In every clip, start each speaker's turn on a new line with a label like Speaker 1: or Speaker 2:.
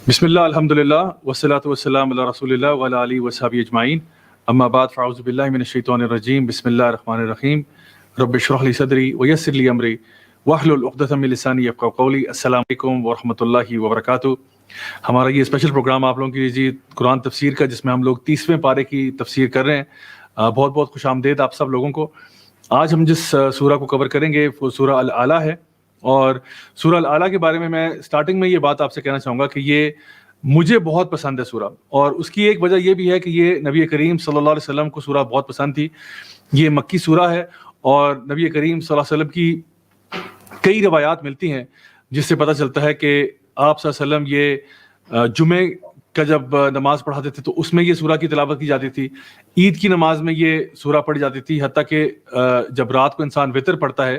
Speaker 1: بسم اللہ الحمد للہ والصلاۃ والسلام علی رسول اللہ وعلی آلہ وصحبہ اجمعین اما بعد فاعوذ باللہ من الشیطان الرجیم بسم اللہ الرحمن الرحیم رب اشرح لی صدری ویسر لی امری واحلل عقدۃ من لسانی یفقہوا قولی۔ السلام علیکم ورحمۃ اللہ وبرکاتہ۔ ہمارا یہ اسپیشل پروگرام آپ لوگوں کے لیے جی قرآن تفسیر کا، جس میں ہم لوگ 30ویں پارے کی تفسیر کر رہے ہیں۔ بہت بہت خوش آمدید آپ سب لوگوں کو۔ آج ہم جس سورہ کو کور کریں گے وہ سورہ الاعلیٰ ہے، اور سورہ الاعلیٰ کے بارے میں سٹارٹنگ میں یہ بات آپ سے کہنا چاہوں گا کہ یہ مجھے بہت پسند ہے سورہ، اور اس کی ایک وجہ یہ بھی ہے کہ یہ نبی کریم صلی اللہ علیہ وسلم کو سورہ بہت پسند تھی۔ یہ مکی سورہ ہے، اور نبی کریم صلی اللہ علیہ وسلم کی کئی روایات ملتی ہیں جس سے پتہ چلتا ہے کہ آپ صلی اللہ علیہ وسلم یہ جمعے کا جب نماز پڑھاتے تھے تو اس میں یہ سورہ کی تلاوت کی جاتی تھی، عید کی نماز میں یہ سورہ پڑھی جاتی تھی، حتیٰ کہ جب رات کو انسان وطر پڑھتا ہے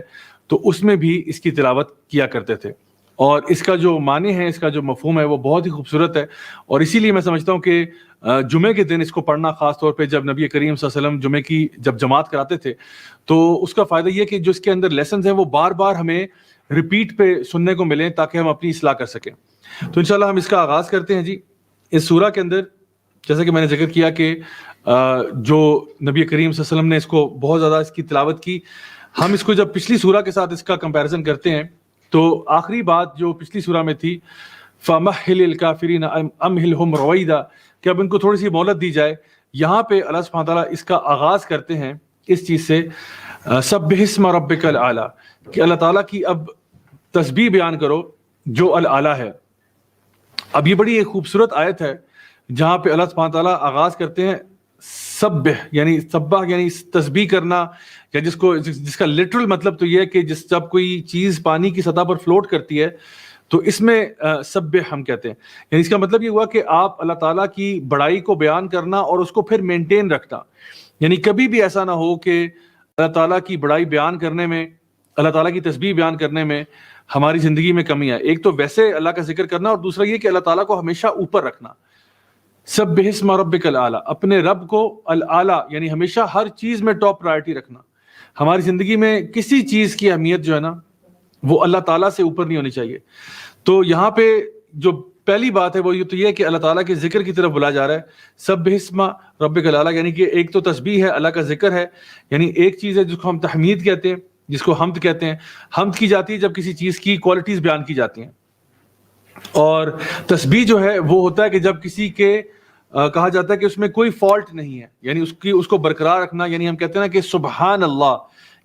Speaker 1: تو اس میں بھی اس کی تلاوت کیا کرتے تھے۔ اور اس کا جو معنی ہے، اس کا جو مفہوم ہے وہ بہت ہی خوبصورت ہے، اور اسی لیے میں سمجھتا ہوں کہ جمعے کے دن اس کو پڑھنا، خاص طور پہ جب نبی کریم صلی اللہ علیہ وسلم جمعے کی جب جماعت کراتے تھے، تو اس کا فائدہ یہ کہ جو اس کے اندر لیسنز ہیں وہ بار بار ہمیں ریپیٹ پہ سننے کو ملیں تاکہ ہم اپنی اصلاح کر سکیں۔ تو انشاءاللہ ہم اس کا آغاز کرتے ہیں جی۔ اس سورہ کے اندر جیسا کہ میں نے ذکر کیا کہ جو نبی کریم صلی اللہ علیہ وسلم نے اس کو بہت زیادہ اس کی تلاوت کی، ہم اس کو جب پچھلی سورہ کے ساتھ اس کا کمپیریزن کرتے ہیں تو آخری بات جو پچھلی سورہ میں تھی فَمَحِّلِ الْكَافِرِينَ أَمْهِلْهُمْ رُوَيْدًا، کہ اب ان کو تھوڑی سی مہلت دی جائے، یہاں پہ اللہ سبحانہ تعالیٰ اس کا آغاز کرتے ہیں اس چیز سے سَبِّحِ اسْمَ رَبِّكَ الْأَعْلَىٰ، کہ اللہ تعالیٰ کی اب تسبیح بیان کرو جو الاعلیٰ ہے۔ اب یہ بڑی ایک خوبصورت آیت ہے جہاں پہ اللہ سبحانہ تعالیٰ آغاز کرتے ہیں سبح، یعنی سبح یعنی تسبیح کرنا، یا جس کا لٹرل مطلب تو یہ ہے کہ جب کوئی چیز پانی کی سطح پر فلوٹ کرتی ہے تو اس میں سبح ہم کہتے ہیں، یعنی اس کا مطلب یہ ہوا کہ آپ اللہ تعالیٰ کی بڑائی کو بیان کرنا اور اس کو پھر مینٹین رکھنا، یعنی کبھی بھی ایسا نہ ہو کہ اللہ تعالیٰ کی بڑائی بیان کرنے میں، اللہ تعالیٰ کی تسبیح بیان کرنے میں ہماری زندگی میں کمی آئے۔ ایک تو ویسے اللہ کا ذکر کرنا، اور دوسرا یہ کہ اللہ تعالیٰ کو ہمیشہ اوپر رکھنا۔ سبح اسم ربک الاعلیٰ، اپنے رب کو الاعلیٰ یعنی ہمیشہ ہر چیز میں ٹاپ پرائرٹی رکھنا۔ ہماری زندگی میں کسی چیز کی اہمیت جو ہے نا وہ اللہ تعالیٰ سے اوپر نہیں ہونی چاہیے۔ تو یہاں پہ جو پہلی بات ہے وہ یہ ہے کہ اللہ تعالیٰ کے ذکر کی طرف بلایا جا رہا ہے۔ سبح اسم ربک الاعلیٰ، یعنی کہ ایک تو تسبیح ہے، اللہ کا ذکر ہے، یعنی ایک چیز ہے جس کو ہم تحمید کہتے ہیں، جس کو حمد کہتے ہیں۔ حمد کی جاتی ہے جب کسی چیز کی کوالٹیز بیان کی جاتی ہیں، اور تسبیح جو ہے وہ ہوتا ہے کہ جب کسی کے کہا جاتا ہے کہ اس میں کوئی فالٹ نہیں ہے، یعنی اس کو برقرار رکھنا، یعنی ہم کہتے ہیں نا کہ سبحان اللہ،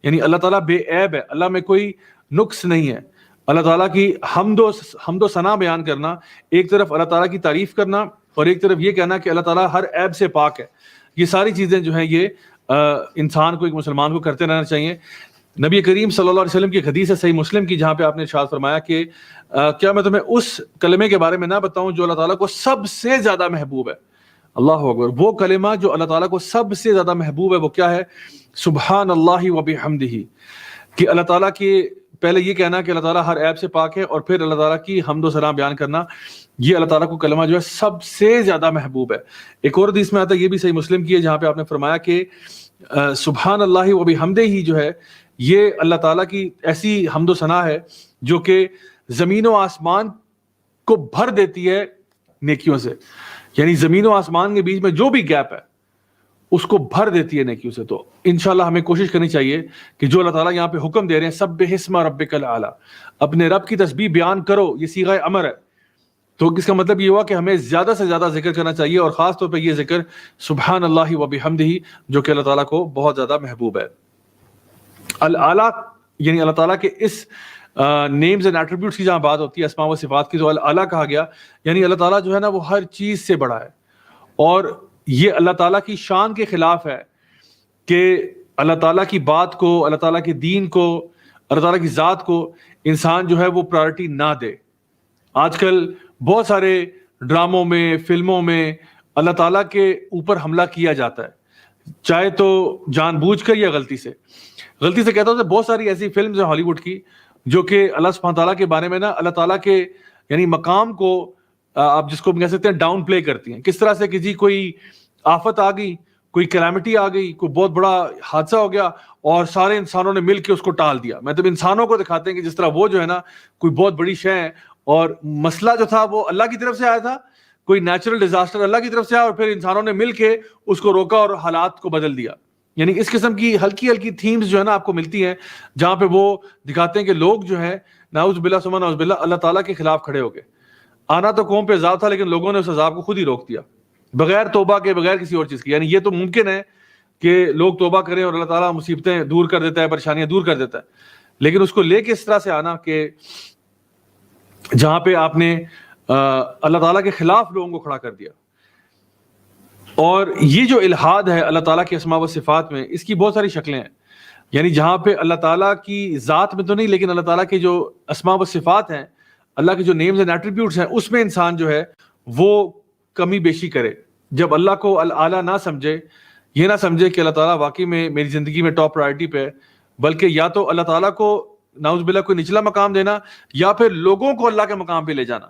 Speaker 1: یعنی اللہ تعالیٰ بے عیب ہے، اللہ میں کوئی نقص نہیں ہے۔ اللہ تعالیٰ کی حمد و ثنا بیان کرنا، ایک طرف اللہ تعالیٰ کی تعریف کرنا اور ایک طرف یہ کہنا کہ اللہ تعالیٰ ہر عیب سے پاک ہے۔ یہ ساری چیزیں جو ہیں یہ انسان کو، ایک مسلمان کو کرتے رہنا چاہیے۔ نبی کریم صلی اللہ علیہ وسلم کی حدیث ہے صحیح مسلم کی، جہاں پہ آپ نے ارشاد فرمایا کہ کیا میں تمہیں اس کلمے کے بارے میں نہ بتاؤں جو اللہ تعالیٰ کو سب سے زیادہ محبوب ہے؟ اللہ اکبر، وہ کلمہ جو اللہ تعالیٰ کو سب سے زیادہ محبوب ہے وہ کیا ہے؟ سبحان اللہ وبحمدہ، کہ اللہ تعالیٰ کی پہلے یہ کہنا کہ اللہ تعالیٰ ہر عیب سے پاک ہے، اور پھر اللہ تعالیٰ کی حمد و ثنا بیان کرنا، یہ اللہ تعالیٰ کو کلمہ جو ہے سب سے زیادہ محبوب ہے۔ ایک اور حدیث میں آتا ہے، یہ بھی صحیح مسلم کی ہے، جہاں پہ آپ نے فرمایا کہ سبحان اللہ وبحمدہ ہی جو ہے یہ اللہ تعالیٰ کی ایسی حمد و ثنا ہے جو کہ زمین و آسمان کو بھر دیتی ہے نیکیوں سے، یعنی زمین و آسمان کے بیچ میں جو بھی گیپ ہے اس کو بھر دیتی ہے نیکیوں سے۔ تو انشاءاللہ ہمیں کوشش کرنی چاہیے کہ جو اللہ تعالیٰ یہاں پہ حکم دے رہے ہیں سبح اسم ربک الاعلیٰ، اپنے رب کی تسبیح بیان کرو، یہ صیغہ امر ہے، تو اس کا مطلب یہ ہوا کہ ہمیں زیادہ سے زیادہ ذکر کرنا چاہیے، اور خاص طور پہ یہ ذکر سبحان اللہ وبحمدہ جو کہ اللہ تعالیٰ کو بہت زیادہ محبوب ہے۔ الاعلیٰ یعنی اللہ تعالیٰ کے اس نیمز اینڈ ایٹریبیوٹس کی جہاں بات ہوتی ہے، اسماء و صفات کی، تو الاعلیٰ کہا گیا، یعنی اللہ تعالیٰ جو ہے نا وہ ہر چیز سے بڑا ہے، اور یہ اللہ تعالیٰ کی شان کے خلاف ہے کہ اللہ تعالیٰ کی بات کو، اللہ تعالیٰ کے دین کو، اللہ تعالیٰ کی ذات کو انسان جو ہے وہ پرائرٹی نہ دے۔ آج کل بہت سارے ڈراموں میں، فلموں میں اللہ تعالیٰ کے اوپر حملہ کیا جاتا ہے، چاہے تو جان بوجھ کر یا غلطی سے کہتا ہوں۔ بہت ساری ایسی فلمز ہیں ہالی ووڈ کی جو کہ اللہ سبحانہ تعالیٰ کے بارے میں نا اللہ تعالیٰ کے یعنی مقام کو آپ جس کو کہہ سکتے ہیں ڈاؤن پلے کرتی ہیں۔ کس طرح سے کہ جی کوئی آفت آ گئی، کوئی کلیمٹی آ گئی، کوئی بہت بڑا حادثہ ہو گیا اور سارے انسانوں نے مل کے اس کو ٹال دیا، مطلب انسانوں کو دکھاتے ہیں کہ جس طرح وہ جو ہے نا کوئی بہت بڑی شے ہے اور مسئلہ جو تھا وہ اللہ کی طرف سے آیا تھا, کوئی نیچرل ڈیزاسٹر اللہ کی طرف سے آیا, اور پھر انسانوں نے مل کے اس کو روکا اور حالات کو بدل دیا. یعنی اس قسم کی ہلکی ہلکی تھیمز جو ہے نا آپ کو ملتی ہیں, جہاں پہ وہ دکھاتے ہیں کہ لوگ جو ہے نعوذ باللہ ثم نعوذ باللہ اللہ تعالیٰ کے خلاف کھڑے ہو گئے. آنا تو قوم پہ عذاب تھا, لیکن لوگوں نے اس عذاب کو خود ہی روک دیا بغیر توبہ کے, بغیر کسی اور چیز کی. یعنی یہ تو ممکن ہے کہ لوگ توبہ کریں اور اللہ تعالیٰ مصیبتیں دور کر دیتا ہے, پریشانیاں دور کر دیتا ہے, لیکن اس کو لے کے اس طرح سے آنا کہ جہاں پہ آپ نے اللہ تعالیٰ کے خلاف لوگوں کو کھڑا کر دیا. اور یہ جو الحاد ہے اللہ تعالیٰ کے اسماء و صفات میں, اس کی بہت ساری شکلیں ہیں. یعنی جہاں پہ اللہ تعالیٰ کی ذات میں تو نہیں, لیکن اللہ تعالیٰ کے جو اسماء و صفات ہیں, اللہ کے جو نیمز اینڈ ایٹریبیوٹس ہیں, اس میں انسان جو ہے وہ کمی بیشی کرے. جب اللہ کو الاعلیٰ نہ سمجھے, یہ نہ سمجھے کہ اللہ تعالیٰ واقعی میں میری زندگی میں ٹاپ پرائرٹی پہ ہے, بلکہ یا تو اللہ تعالیٰ کو نعوذ باللہ کوئی نچلا مقام دینا, یا پھر لوگوں کو اللہ کے مقام پہ لے جانا.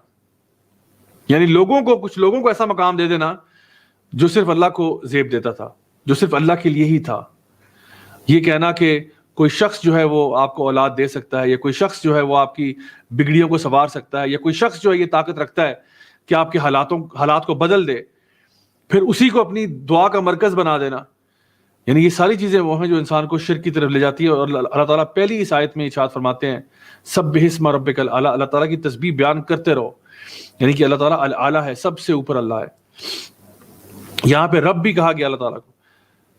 Speaker 1: یعنی لوگوں کو, کچھ لوگوں کو ایسا مقام دے دینا جو صرف اللہ کو زیب دیتا تھا, جو صرف اللہ کے لیے ہی تھا. یہ کہنا کہ کوئی شخص جو ہے وہ آپ کو اولاد دے سکتا ہے, یا کوئی شخص جو ہے وہ آپ کی بگڑیوں کو سنوار سکتا ہے, یا کوئی شخص جو ہے یہ طاقت رکھتا ہے کہ آپ کے حالات کو بدل دے, پھر اسی کو اپنی دعا کا مرکز بنا دینا. یعنی یہ ساری چیزیں وہ ہیں جو انسان کو شرک کی طرف لے جاتی ہے. اور اللہ تعالیٰ پہلی اس آیت میں ارشاد فرماتے ہیں سبح اسم ربک الاعلی, اللہ تعالیٰ کی تسبیح بیان کرتے رہو. یعنی کہ اللہ تعالیٰ الاعلیٰ ہے, سب سے اوپر اللہ ہے. یہاں پہ رب بھی کہا گیا اللہ تعالیٰ کو,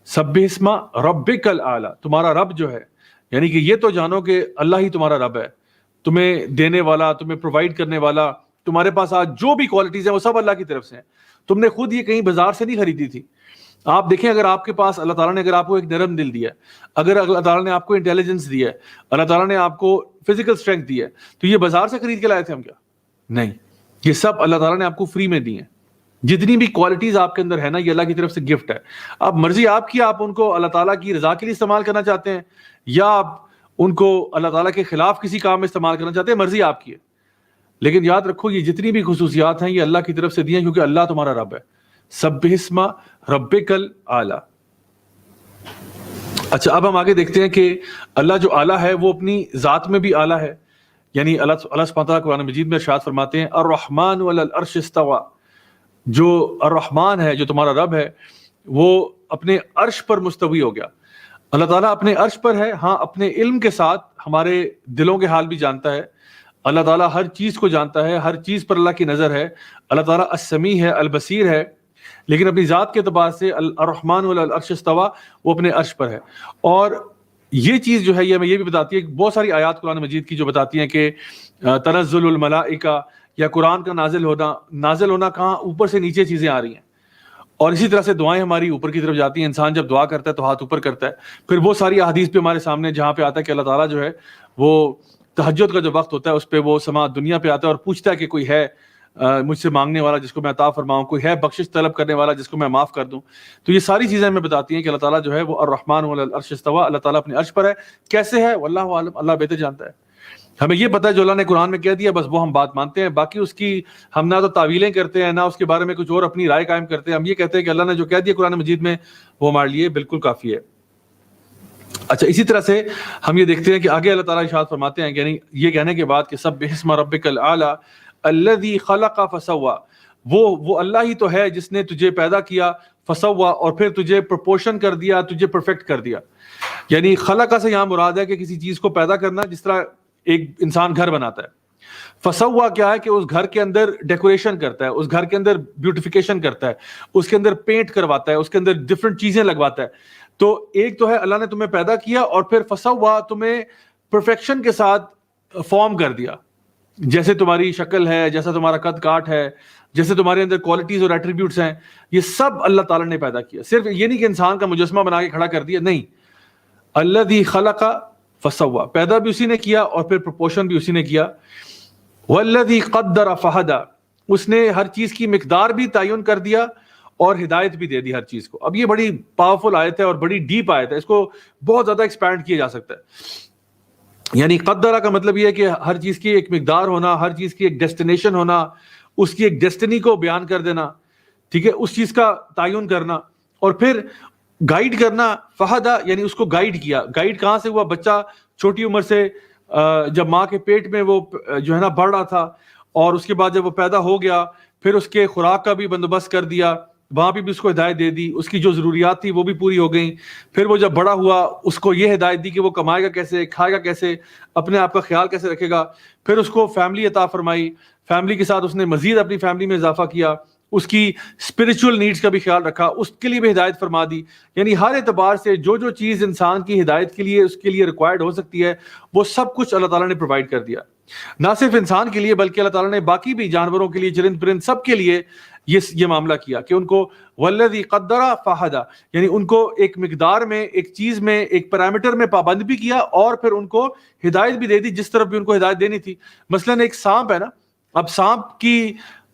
Speaker 1: سبح اسم ربک الاعلی, تمہارا رب جو ہے. یعنی کہ یہ تو جانو کہ اللہ ہی تمہارا رب ہے, تمہیں دینے والا, تمہیں پرووائڈ کرنے والا, تمہارے پاس آج جو بھی کوالٹیز ہیں وہ سب اللہ کی طرف سے ہیں. تم نے خود یہ کہیں بازار سے نہیں خریدی تھی. آپ دیکھیں, اگر آپ کے پاس اللہ تعالیٰ نے اگر آپ کو ایک نرم دل دیا ہے, اگر اللہ تعالیٰ نے آپ کو انٹیلیجنس دیا ہے, اللہ تعالیٰ نے آپ کو فزیکل اسٹرینتھ دی ہے, تو یہ بازار سے خرید کے لائے تھے ہم کیا؟ نہیں, یہ سب اللہ تعالیٰ نے آپ کو فری میں دی ہیں. جتنی بھی کوالٹیز آپ کے اندر ہے نا, یہ اللہ کی طرف سے گفٹ ہے. اب مرضی آپ کی, آپ ان کو اللہ تعالیٰ کی رضا کے لیے استعمال کرنا چاہتے ہیں, یا آپ ان کو اللہ تعالیٰ کے خلاف کسی کام میں استعمال کرنا چاہتے ہیں, مرضی آپ کی ہے. لیکن یاد رکھو یہ جتنی بھی خصوصیات ہیں یہ اللہ کی طرف سے دی ہیں, کیونکہ اللہ تمہارا رب ہے. سبح اسم ربک الاعلی. اچھا, اب ہم آگے دیکھتے ہیں کہ اللہ جو اعلیٰ ہے وہ اپنی ذات میں بھی اعلیٰ ہے. یعنی اللہ سبحانہ وتعالیٰ قرآن مجید میں ارشاد فرماتے ہیں الرحمن علی العرش استوى, جو الرحمن ہے, جو تمہارا رب ہے, وہ اپنے عرش پر مستوی ہو گیا. اللہ تعالیٰ اپنے عرش پر ہے, ہاں اپنے علم کے ساتھ ہمارے دلوں کے حال بھی جانتا ہے. اللہ تعالیٰ ہر چیز کو جانتا ہے, ہر چیز پر اللہ کی نظر ہے. اللہ تعالیٰ السمیع ہے, البصیر ہے, لیکن اپنی ذات کے اعتبار سے الرحمن علی العرش استوى, وہ اپنے عرش پر ہے. اور یہ چیز جو ہے یہ ہمیں یہ بھی بتاتی ہے, بہت ساری آیات قرآن مجید کی جو بتاتی ہیں کہ تنزل الملائکہ, یا قرآن کا نازل ہونا کہاں, اوپر سے نیچے چیزیں آ رہی ہیں. اور اسی طرح سے دعائیں ہماری اوپر کی طرف جاتی ہیں. انسان جب دعا کرتا ہے تو ہاتھ اوپر کرتا ہے. پھر وہ ساری احادیث پہ ہمارے سامنے جہاں پہ آتا ہے کہ اللہ تعالیٰ جو ہے وہ تہجد کا جو وقت ہوتا ہے اس پہ وہ سما دنیا پہ آتا ہے اور پوچھتا ہے کہ کوئی ہے مجھ سے مانگنے والا جس کو میں عطا فرماؤں, کوئی ہے بخشش طلب کرنے والا جس کو میں معاف کر دوں. تو یہ ساری چیزیں ہمیں بتاتی ہیں کہ اللہ تعالیٰ جو ہے وہ الرحمن علی العرش استوى, اللہ تعالیٰ اپنے عرش پر ہے. کیسے ہے واللہ عالم, اللہ بہتر جانتا ہے. ہمیں یہ پتہ ہے جو اللہ نے قرآن میں کہہ دیا بس وہ ہم بات مانتے ہیں. باقی اس کی ہم نہ تو تعویلیں کرتے ہیں, نہ اس کے بارے میں کچھ اور اپنی رائے قائم کرتے ہیں. ہم یہ کہتے ہیں کہ اللہ نے جو کہہ دیا قرآن مجید میں وہ ہمارے لیے بالکل کافی ہے. اچھا, اسی طرح سے ہم یہ دیکھتے ہیں کہ آگے اللہ تعالیٰ ارشاد فرماتے ہیں, یعنی یہ کہنے کے بعد کہ سبح اسم ربک الاعلی الذی خلق فسوى, وہ اللہ ہی تو ہے جس نے تجھے پیدا کیا, فسوى, اور پھر تجھے پرپورشن کر دیا, تجھے پرفیکٹ کر دیا. یعنی خلق سے یہاں مراد ہے کہ کسی چیز کو پیدا کرنا, جس طرح ایک انسان گھر بناتا ہے. فسوى کیا ہے کہ اس گھر کے اندر ڈیکوریشن کرتا ہے, اس گھر کے اندر بیوٹیفیکیشن کرتا ہے, اس کے اندر پینٹ کرواتا ہے, اس کے اندر ڈفرنٹ چیزیں لگواتا ہے. تو ایک تو ہے اللہ نے تمہیں پیدا کیا اور پھر فسوى, تمہیں پرفیکشن کے ساتھ فارم کر دیا, جیسے تمہاری شکل ہے, جیسا تمہارا قد کاٹ ہے, جیسے تمہارے اندر کوالٹیز اور ایٹریبیوٹس ہیں, یہ سب اللہ تعالیٰ نے پیدا کیا. صرف یہ نہیں کہ انسان کا مجسمہ بنا کے کھڑا کر دیا, نہیں, الذی خلق فسوى, پیدا بھی اسی نے کیا اور پھر پروپورشن بھی اسی نے کیا. والذی قدر فہدی, اس نے ہر چیز کی مقدار بھی تعین کر دیا اور ہدایت بھی دے دی ہر چیز کو. اب یہ بڑی پاورفل آیت ہے اور بڑی ڈیپ آیت ہے, اس کو بہت زیادہ ایکسپینڈ کیا جا سکتا ہے. یعنی قدرہ کا مطلب یہ ہے کہ ہر چیز کی ایک مقدار ہونا, ہر چیز کی ایک ڈیسٹینیشن ہونا, اس کی ایک ڈیسٹنی کو بیان کر دینا, ٹھیک ہے, اس چیز کا تعین کرنا اور پھر گائیڈ کرنا. فہدہ یعنی اس کو گائیڈ کیا. گائیڈ کہاں سے ہوا؟ بچہ چھوٹی عمر سے جب ماں کے پیٹ میں وہ جو ہے نا بڑھ رہا تھا اور اس کے بعد جب وہ پیدا ہو گیا پھر اس کے خوراک کا بھی بندوبست کر دیا, وہاں پہ بھی اس کو ہدایت دے دی, اس کی جو ضروریات تھی وہ بھی پوری ہو گئیں. پھر وہ جب بڑا ہوا اس کو یہ ہدایت دی کہ وہ کمائے گا کیسے, کھائے گا کیسے, اپنے آپ کا خیال کیسے رکھے گا. پھر اس کو فیملی عطا فرمائی, فیملی کے ساتھ اس نے مزید اپنی فیملی میں اضافہ کیا, اس کی اسپرچل نیڈس کا بھی خیال رکھا, اس کے لیے بھی ہدایت فرما دی. یعنی ہر اعتبار سے جو جو چیز انسان کی ہدایت کے لیے اس کے لیے ریکوائرڈ ہو سکتی ہے وہ سب کچھ اللہ تعالیٰ نے پرووائڈ کر دیا. نہ صرف انسان کے لیے بلکہ اللہ تعالیٰ نے باقی بھی جانوروں کے لیے, چرند پرند سب کے لیے یہ معاملہ کیا کہ ان کو والذی قدر فہدی, یعنی ان کو ایک مقدار میں, ایک چیز میں, ایک پیرامیٹر میں پابند بھی کیا اور پھر ان کو ہدایت بھی دے دی جس طرف بھی ان کو ہدایت دینی تھی. مثلا ایک سانپ ہے نا, اب سانپ کی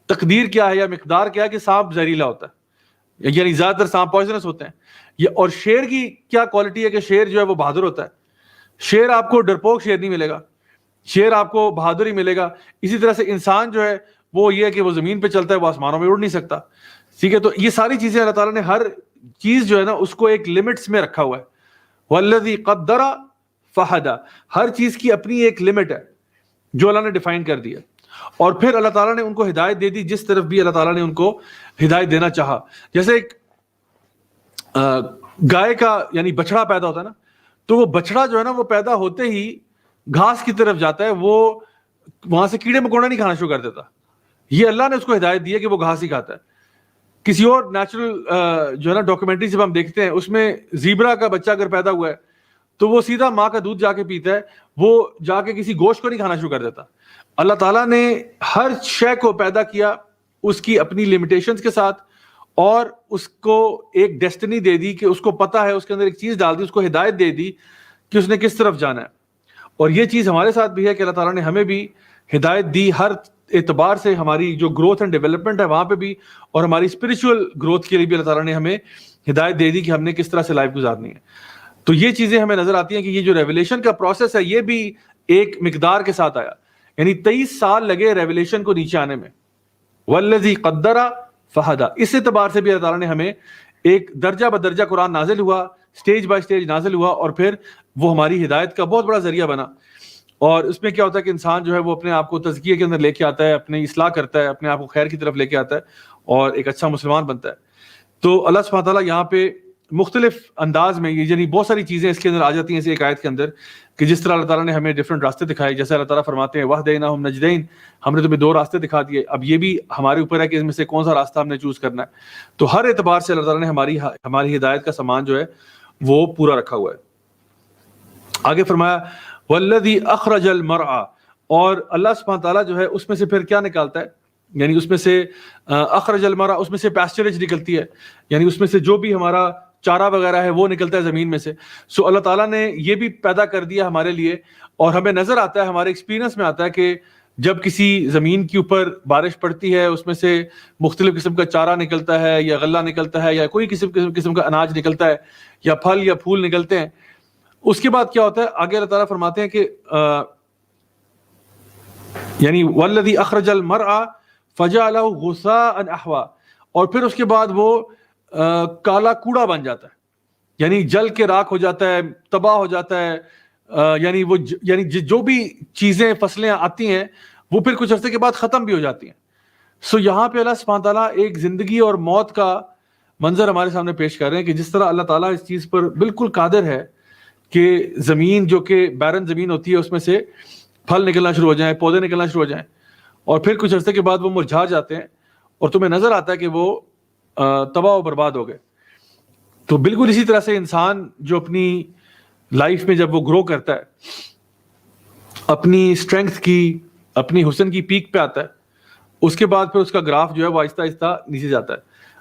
Speaker 1: تقدیر کیا ہے یا مقدار کیا ہے کہ سانپ زہریلا ہوتا ہے, یعنی زیادہ تر سانپ پوائزنس ہوتے ہیں. اور شیر کی کیا کوالٹی ہے کہ شیر جو ہے وہ بہادر ہوتا ہے. شیر آپ کو ڈرپوک شیر نہیں ملے گا, شیر آپ کو بہادر ہی ملے گا. اسی طرح سے انسان جو ہے وہ یہ ہے کہ وہ زمین پہ چلتا ہے, وہ آسمانوں میں اڑ نہیں سکتا. ٹھیک ہے, تو یہ ساری چیزیں اللہ تعالیٰ نے ہر چیز جو ہے نا اس کو ایک لمٹس میں رکھا ہوا ہے. والذی قدر فہدی, ہر چیز کی اپنی ایک لمٹ ہے جو اللہ نے ڈیفائن کر دیا, اور پھر اللہ تعالیٰ نے ان کو ہدایت دے دی جس طرف بھی اللہ تعالیٰ نے ان کو ہدایت دینا چاہا. جیسے ایک گائے کا یعنی بچڑا پیدا ہوتا ہے نا, تو وہ بچڑا جو ہے نا وہ پیدا ہوتے ہی گھاس کی طرف جاتا ہے, وہ وہاں سے کیڑے مکوڑا نہیں کھانا شروع کر دیتا. یہ اللہ نے اس کو ہدایت دی ہے کہ وہ گھاس ہی کھاتا ہے. کسی اور نیچرل جو ہے نا ڈاکومنٹری جب ہم دیکھتے ہیں اس میں زیبرا کا بچہ اگر پیدا ہوا ہے تو وہ سیدھا ماں کا دودھ جا کے پیتا ہے, وہ جا کے کسی گوشت کو نہیں کھانا شروع کر دیتا. اللہ تعالیٰ نے ہر شے کو پیدا کیا اس کی اپنی لمیٹیشنز کے ساتھ, اور اس کو ایک ڈیسٹنی دے دی کہ اس کو پتا ہے, اس کے اندر ایک چیز ڈال دی, اس کو ہدایت دے دی کہ اس نے کس طرف جانا ہے. اور یہ چیز ہمارے ساتھ بھی ہے کہ اللہ تعالیٰ نے ہمیں بھی ہدایت دی ہر اعتبار سے, ہماری جو گروتھ اینڈ ڈیولپمنٹ ہے وہاں پہ بھی, اور ہماری اسپرچل گروتھ کے لیے بھی اللہ تعالیٰ نے ہمیں ہدایت دے دی کہ ہم نے کس طرح سے لائف گزارنی ہے. تو یہ چیزیں ہمیں نظر آتی ہیں کہ یہ جو ریویلیشن کا پروسیس ہے یہ بھی ایک مقدار کے ساتھ آیا, یعنی 23 سال لگے ریویلیشن کو نیچے آنے میں. والذی قدر فہدی, اس اعتبار سے بھی اللہ تعالیٰ نے ہمیں ایک درجہ بدرجہ قرآن نازل ہوا, سٹیج بائی سٹیج نازل ہوا, اور پھر وہ ہماری ہدایت کا بہت بڑا ذریعہ بنا. اور اس میں کیا ہوتا ہے کہ انسان جو ہے وہ اپنے آپ کو تزکیے کے اندر لے کے آتا ہے, اپنی اصلاح کرتا ہے, اپنے آپ کو خیر کی طرف لے کے آتا ہے اور ایک اچھا مسلمان بنتا ہے. تو اللہ سبحانہ تعالیٰ یہاں پہ مختلف انداز میں یعنی بہت ساری چیزیں اس کے اندر آ جاتی ہیں اس ایک آیت کے اندر کہ جس طرح اللہ تعالیٰ نے ہمیں ڈفرینٹ راستے دکھائے. جیسے اللہ تعالیٰ فرماتے ہیں وَهَدَيْنَاهُمْ نَجْدَيْنِ, ہم نے تمہیں 2 راستے دکھا دیے, اب یہ بھی ہمارے اوپر ہے کہ اس میں سے کون سا راستہ ہم نے چوز کرنا ہے. تو ہر اعتبار سے اللہ تعالیٰ نے ہماری ہدایت کا سامان جو ہے وہ پورا رکھا ہوا ہے. آگے فرمایا وَالَّذِي أَخْرَجَ الْمَرْعَى, اور اللہ سبحانہ تعالیٰ جو ہے اس میں سے پھر کیا نکالتا ہے, یعنی اس میں سے اخرج المرعى, اس میں سے پیسچریج نکلتی ہے, یعنی اس میں سے جو بھی ہمارا چارہ وغیرہ ہے وہ نکلتا ہے زمین میں سے. سو اللہ تعالیٰ نے یہ بھی پیدا کر دیا ہمارے لیے, اور ہمیں نظر آتا ہے, ہمارے ایکسپیرینس میں آتا ہے کہ جب کسی زمین کے اوپر بارش پڑتی ہے اس میں سے مختلف قسم کا چارہ نکلتا ہے یا غلہ نکلتا ہے یا کوئی قسم کا اناج نکلتا ہے یا پھل یا پھول نکلتے ہیں. اس کے بعد کیا ہوتا ہے, آگے اللہ تعالیٰ فرماتے ہیں کہ یعنی والذی اخرج المرعى فجعله غثاء احوا, اور پھر اس کے بعد وہ کالا کوڑا بن جاتا ہے, یعنی جل کے راکھ ہو جاتا ہے, تباہ ہو جاتا ہے. یعنی جو بھی چیزیں فصلیں آتی ہیں وہ پھر کچھ عرصے کے بعد ختم بھی ہو جاتی ہیں. سو یہاں پہ اللہ سبحانہ تعالیٰ ایک زندگی اور موت کا منظر ہمارے سامنے پیش کر رہے ہیں کہ جس طرح اللہ تعالیٰ اس چیز پر بالکل قادر ہے کہ زمین جو کہ بیرن زمین ہوتی ہے اس میں سے پھل نکلنا شروع ہو جائیں, پودے نکلنا شروع ہو جائیں, اور پھر کچھ عرصے کے بعد وہ مرجھا جاتے ہیں اور تمہیں نظر آتا ہے کہ وہ تباہ و برباد ہو گئے. تو بالکل اسی طرح سے انسان جو اپنی لائف میں جب وہ گرو کرتا ہے, اپنی اسٹرینگتھ کی, اپنی حسن کی پیک پہ آتا ہے, اس کے بعد پھر اس کا گراف جو ہے وہ آہستہ آہستہ نیچے جاتا ہے,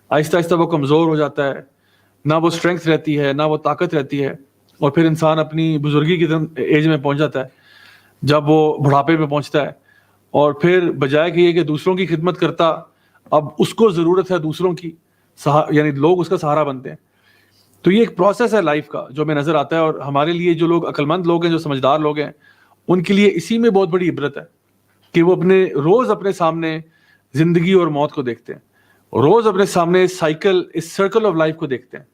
Speaker 1: آہستہ آہستہ وہ کمزور ہو جاتا ہے, نہ وہ اسٹرینگتھ رہتی ہے نہ وہ طاقت رہتی ہے, اور پھر انسان اپنی بزرگی کی ایج میں پہنچ جاتا ہے جب وہ بڑھاپے میں پہنچتا ہے, اور پھر بجائے کہ یہ کہ دوسروں کی خدمت کرتا, اب اس کو ضرورت ہے دوسروں کی, یعنی لوگ اس کا سہارا بنتے ہیں. تو یہ ایک پروسیس ہے لائف کا جو ہمیں نظر آتا ہے, اور ہمارے لیے جو لوگ عقل مند لوگ ہیں, جو سمجھدار لوگ ہیں, ان کے لیے اسی میں بہت بڑی عبرت ہے کہ وہ روز اپنے سامنے زندگی اور موت کو دیکھتے ہیں, روز اپنے سامنے سائیکل, اس سرکل آف لائف کو دیکھتے ہیں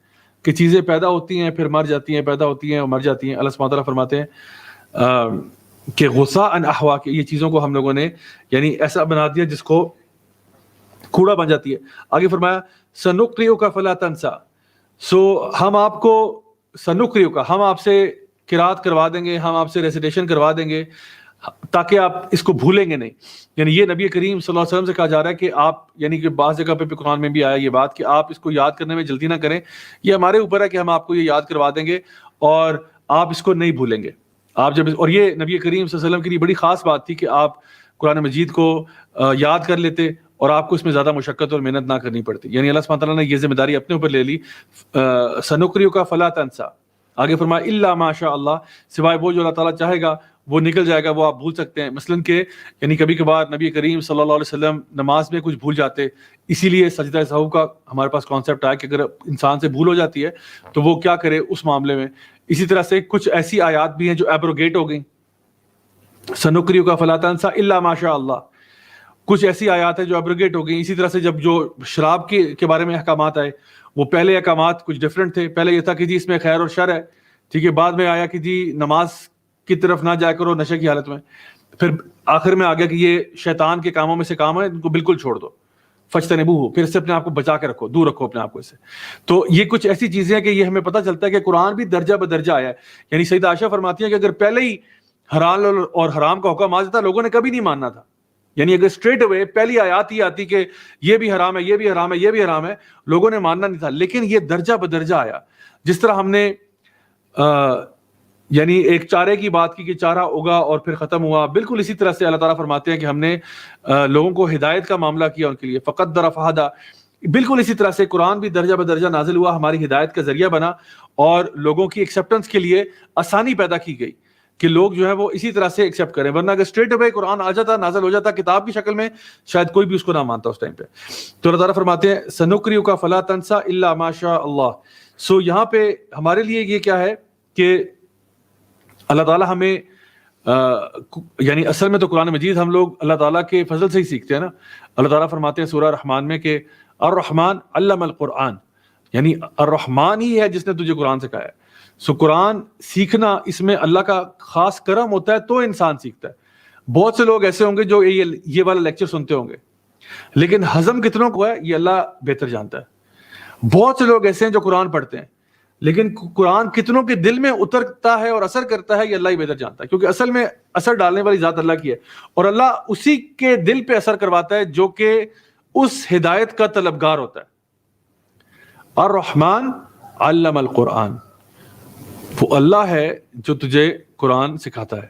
Speaker 1: کہ چیزیں پیدا ہوتی ہیں پھر مر جاتی ہیں, پیدا ہوتی ہیں اور مر جاتی ہیں. اللہ سبحانہ تعالیٰ فرماتے ہیں کہ غصہ ان احوا کے یہ چیزوں کو ہم لوگوں نے یعنی ایسا بنا دیا جس کو کوڑا بن جاتی ہے. آگے فرمایا سنقرئک فلا تنسى، سو ہم آپ کو سنقرئک ہم آپ سے قرات کروا دیں گے، ہم آپ سے ریسیٹیشن کروا دیں گے تاکہ آپ اس کو بھولیں گے نہیں. یعنی یہ نبی کریم صلی اللہ علیہ وسلم سے کہا جا رہا ہے کہ آپ یعنی کہ بعض جگہ پہ قرآن میں بھی آیا یہ بات کہ آپ اس کو یاد کرنے میں جلدی نہ کریں، یہ ہمارے اوپر ہے کہ ہم آپ کو یہ یاد کروا دیں گے اور آپ اس کو نہیں بھولیں گے. آپ جب اور یہ نبی کریم صلی اللہ علیہ وسلم کے لیے بڑی خاص بات تھی کہ آپ قرآن مجید کو یاد کر لیتے اور آپ کو اس میں زیادہ مشقت اور محنت نہ کرنی پڑتی. یعنی اللہ سبحانہ تعالیٰ نے یہ ذمہ داری اپنے اوپر لے لی. سنقرئک فلا تنسى، آگے فرمایا الا ما شاء اللہ، سوائے وہ جو اللہ تعالیٰ چاہے گا وہ نکل جائے گا، وہ آپ بھول سکتے ہیں. مثلاً کہ یعنی کبھی کبھار نبی کریم صلی اللہ علیہ وسلم نماز میں کچھ بھول جاتے، اسی لیے سجدہ سہو کا ہمارے پاس کانسیپٹ آیا کہ اگر انسان سے بھول ہو جاتی ہے تو وہ کیا کرے اس معاملے میں. اسی طرح سے کچھ ایسی آیات بھی ہیں جو ایبروگیٹ ہو گئیں، سنقرئک فلا تنسى الا ما شاء اللہ، کچھ ایسی آیات ہیں جو ایبروگیٹ ہو گئیں. اسی طرح سے جب جو شراب کے بارے میں احکامات آئے وہ پہلے احکامات کچھ ڈفرینٹ تھے. پہلے یہ تھا کہ جی اس میں خیر اور شر ہے، ٹھیک ہے. بعد میں آیا کہ جی نماز کی طرف نہ جایا کرو نشے کی حالت میں. پھر آخر میں آ گیا کہ یہ شیطان کے کاموں میں سے کام ہے، ان کو بالکل چھوڑ دو، فجتنبوہ، پھر اس سے اپنے آپ کو بچا کے رکھو، دور رکھو اپنے آپ کو اس سے. تو یہ کچھ ایسی چیزیں ہیں کہ یہ ہمیں پتہ چلتا ہے کہ قرآن بھی درجہ بدرجہ آیا ہے. یعنی سیدہ عائشہ فرماتی ہیں کہ اگر پہلے ہی حلال اور حرام کا حکم آ جاتا لوگوں نے کبھی نہیں ماننا تھا. یعنی اگر اسٹریٹ اوے پہلی آیات ہی آتی کہ یہ بھی حرام ہے، یہ بھی حرام ہے، یہ بھی حرام ہے، لوگوں نے ماننا نہیں تھا. لیکن یہ درجہ بدرجہ آیا. جس طرح ہم نے یعنی ایک چارے کی بات کی کہ چارہ اگا اور پھر ختم ہوا، بالکل اسی طرح سے اللہ تعالیٰ فرماتے ہیں کہ ہم نے لوگوں کو ہدایت کا معاملہ کیا ان کے لیے، فقدر فہدی. بالکل اسی طرح سے قرآن بھی درجہ بدرجہ نازل ہوا، ہماری ہدایت کا ذریعہ بنا اور لوگوں کی ایکسیپٹنس کے لیے آسانی پیدا کی گئی کہ لوگ جو ہے وہ اسی طرح سے ایکسیپٹ کریں. ورنہ اگر اسٹریٹ اوے قرآن آ جاتا، نازل ہو جاتا کتاب کی شکل میں، شاید کوئی بھی اس کو نہ مانتا اس ٹائم پہ. تو اللہ تعالیٰ فرماتے ہیں سنقرئک فلا تنسى الا ما شاء اللہ. سو یہاں پہ ہمارے لیے یہ کیا ہے کہ اللہ تعالیٰ ہمیں یعنی اصل میں تو قرآن مجید ہم لوگ اللہ تعالیٰ کے فضل سے ہی سیکھتے ہیں نا. اللہ تعالیٰ فرماتے ہیں سورہ رحمان میں کہ الرحمن علم القرآن، یعنی الرحمن ہی ہے جس نے تجھے قرآن سکھایا ہے. سو قرآن سیکھنا اس میں اللہ کا خاص کرم ہوتا ہے تو انسان سیکھتا ہے. بہت سے لوگ ایسے ہوں گے جو یہ والا لیکچر سنتے ہوں گے لیکن ہضم کتنوں کو ہے یہ اللہ بہتر جانتا ہے. بہت سے لوگ ایسے ہیں جو قرآن پڑھتے ہیں لیکن قرآن کتنوں کے دل میں اترتا ہے اور اثر کرتا ہے یہ اللہ ہی بہتر جانتا ہے، کیونکہ اصل میں اثر ڈالنے والی ذات اللہ کی ہے اور اللہ اسی کے دل پہ اثر کرواتا ہے جو کہ اس ہدایت کا طلبگار ہوتا ہے. الرحمن علم القرآن، وہ اللہ ہے جو تجھے قرآن سکھاتا ہے.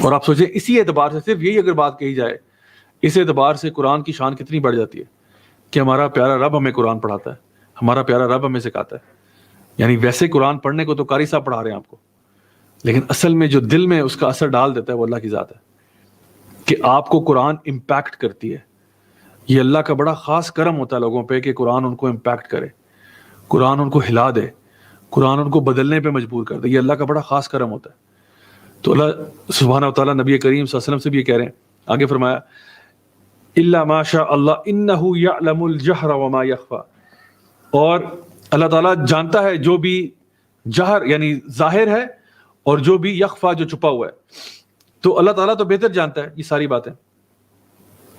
Speaker 1: اور آپ سوچیں اسی اعتبار سے، صرف یہی اگر بات کہی جائے اس اعتبار سے قرآن کی شان کتنی بڑھ جاتی ہے کہ ہمارا پیارا رب ہمیں قرآن پڑھاتا ہے، ہمارا پیارا رب ہمیں سکھاتا ہے. یعنی ویسے قرآن پڑھنے کو تو قاری صاحب پڑھا رہے ہیں آپ کو، لیکن اصل میں جو دل میں اس کا اثر ڈال دیتا ہے وہ اللہ کی ذات ہے کہ آپ کو قرآن امپیکٹ کرتی ہے. یہ اللہ کا بڑا خاص کرم ہوتا ہے لوگوں پہ کہ قرآن ان کو امپیکٹ کرے، قرآن ان کو ہلا دے، قرآن ان کو بدلنے پہ مجبور کر دے. یہ اللہ کا بڑا خاص کرم ہوتا ہے. تو اللہ سبحانہ وتعالیٰ نبی کریم صلی اللہ علیہ وسلم سے بھی یہ کہہ رہے ہیں. آگے فرمایا الا ما شاء اللہ انہ یعلم الجہر وما یخفی، اور اللہ تعالیٰ جانتا ہے جو بھی جہر یعنی ظاہر ہے اور جو بھی یخفا جو چھپا ہوا ہے. تو اللہ تعالیٰ تو بہتر جانتا ہے یہ ساری باتیں.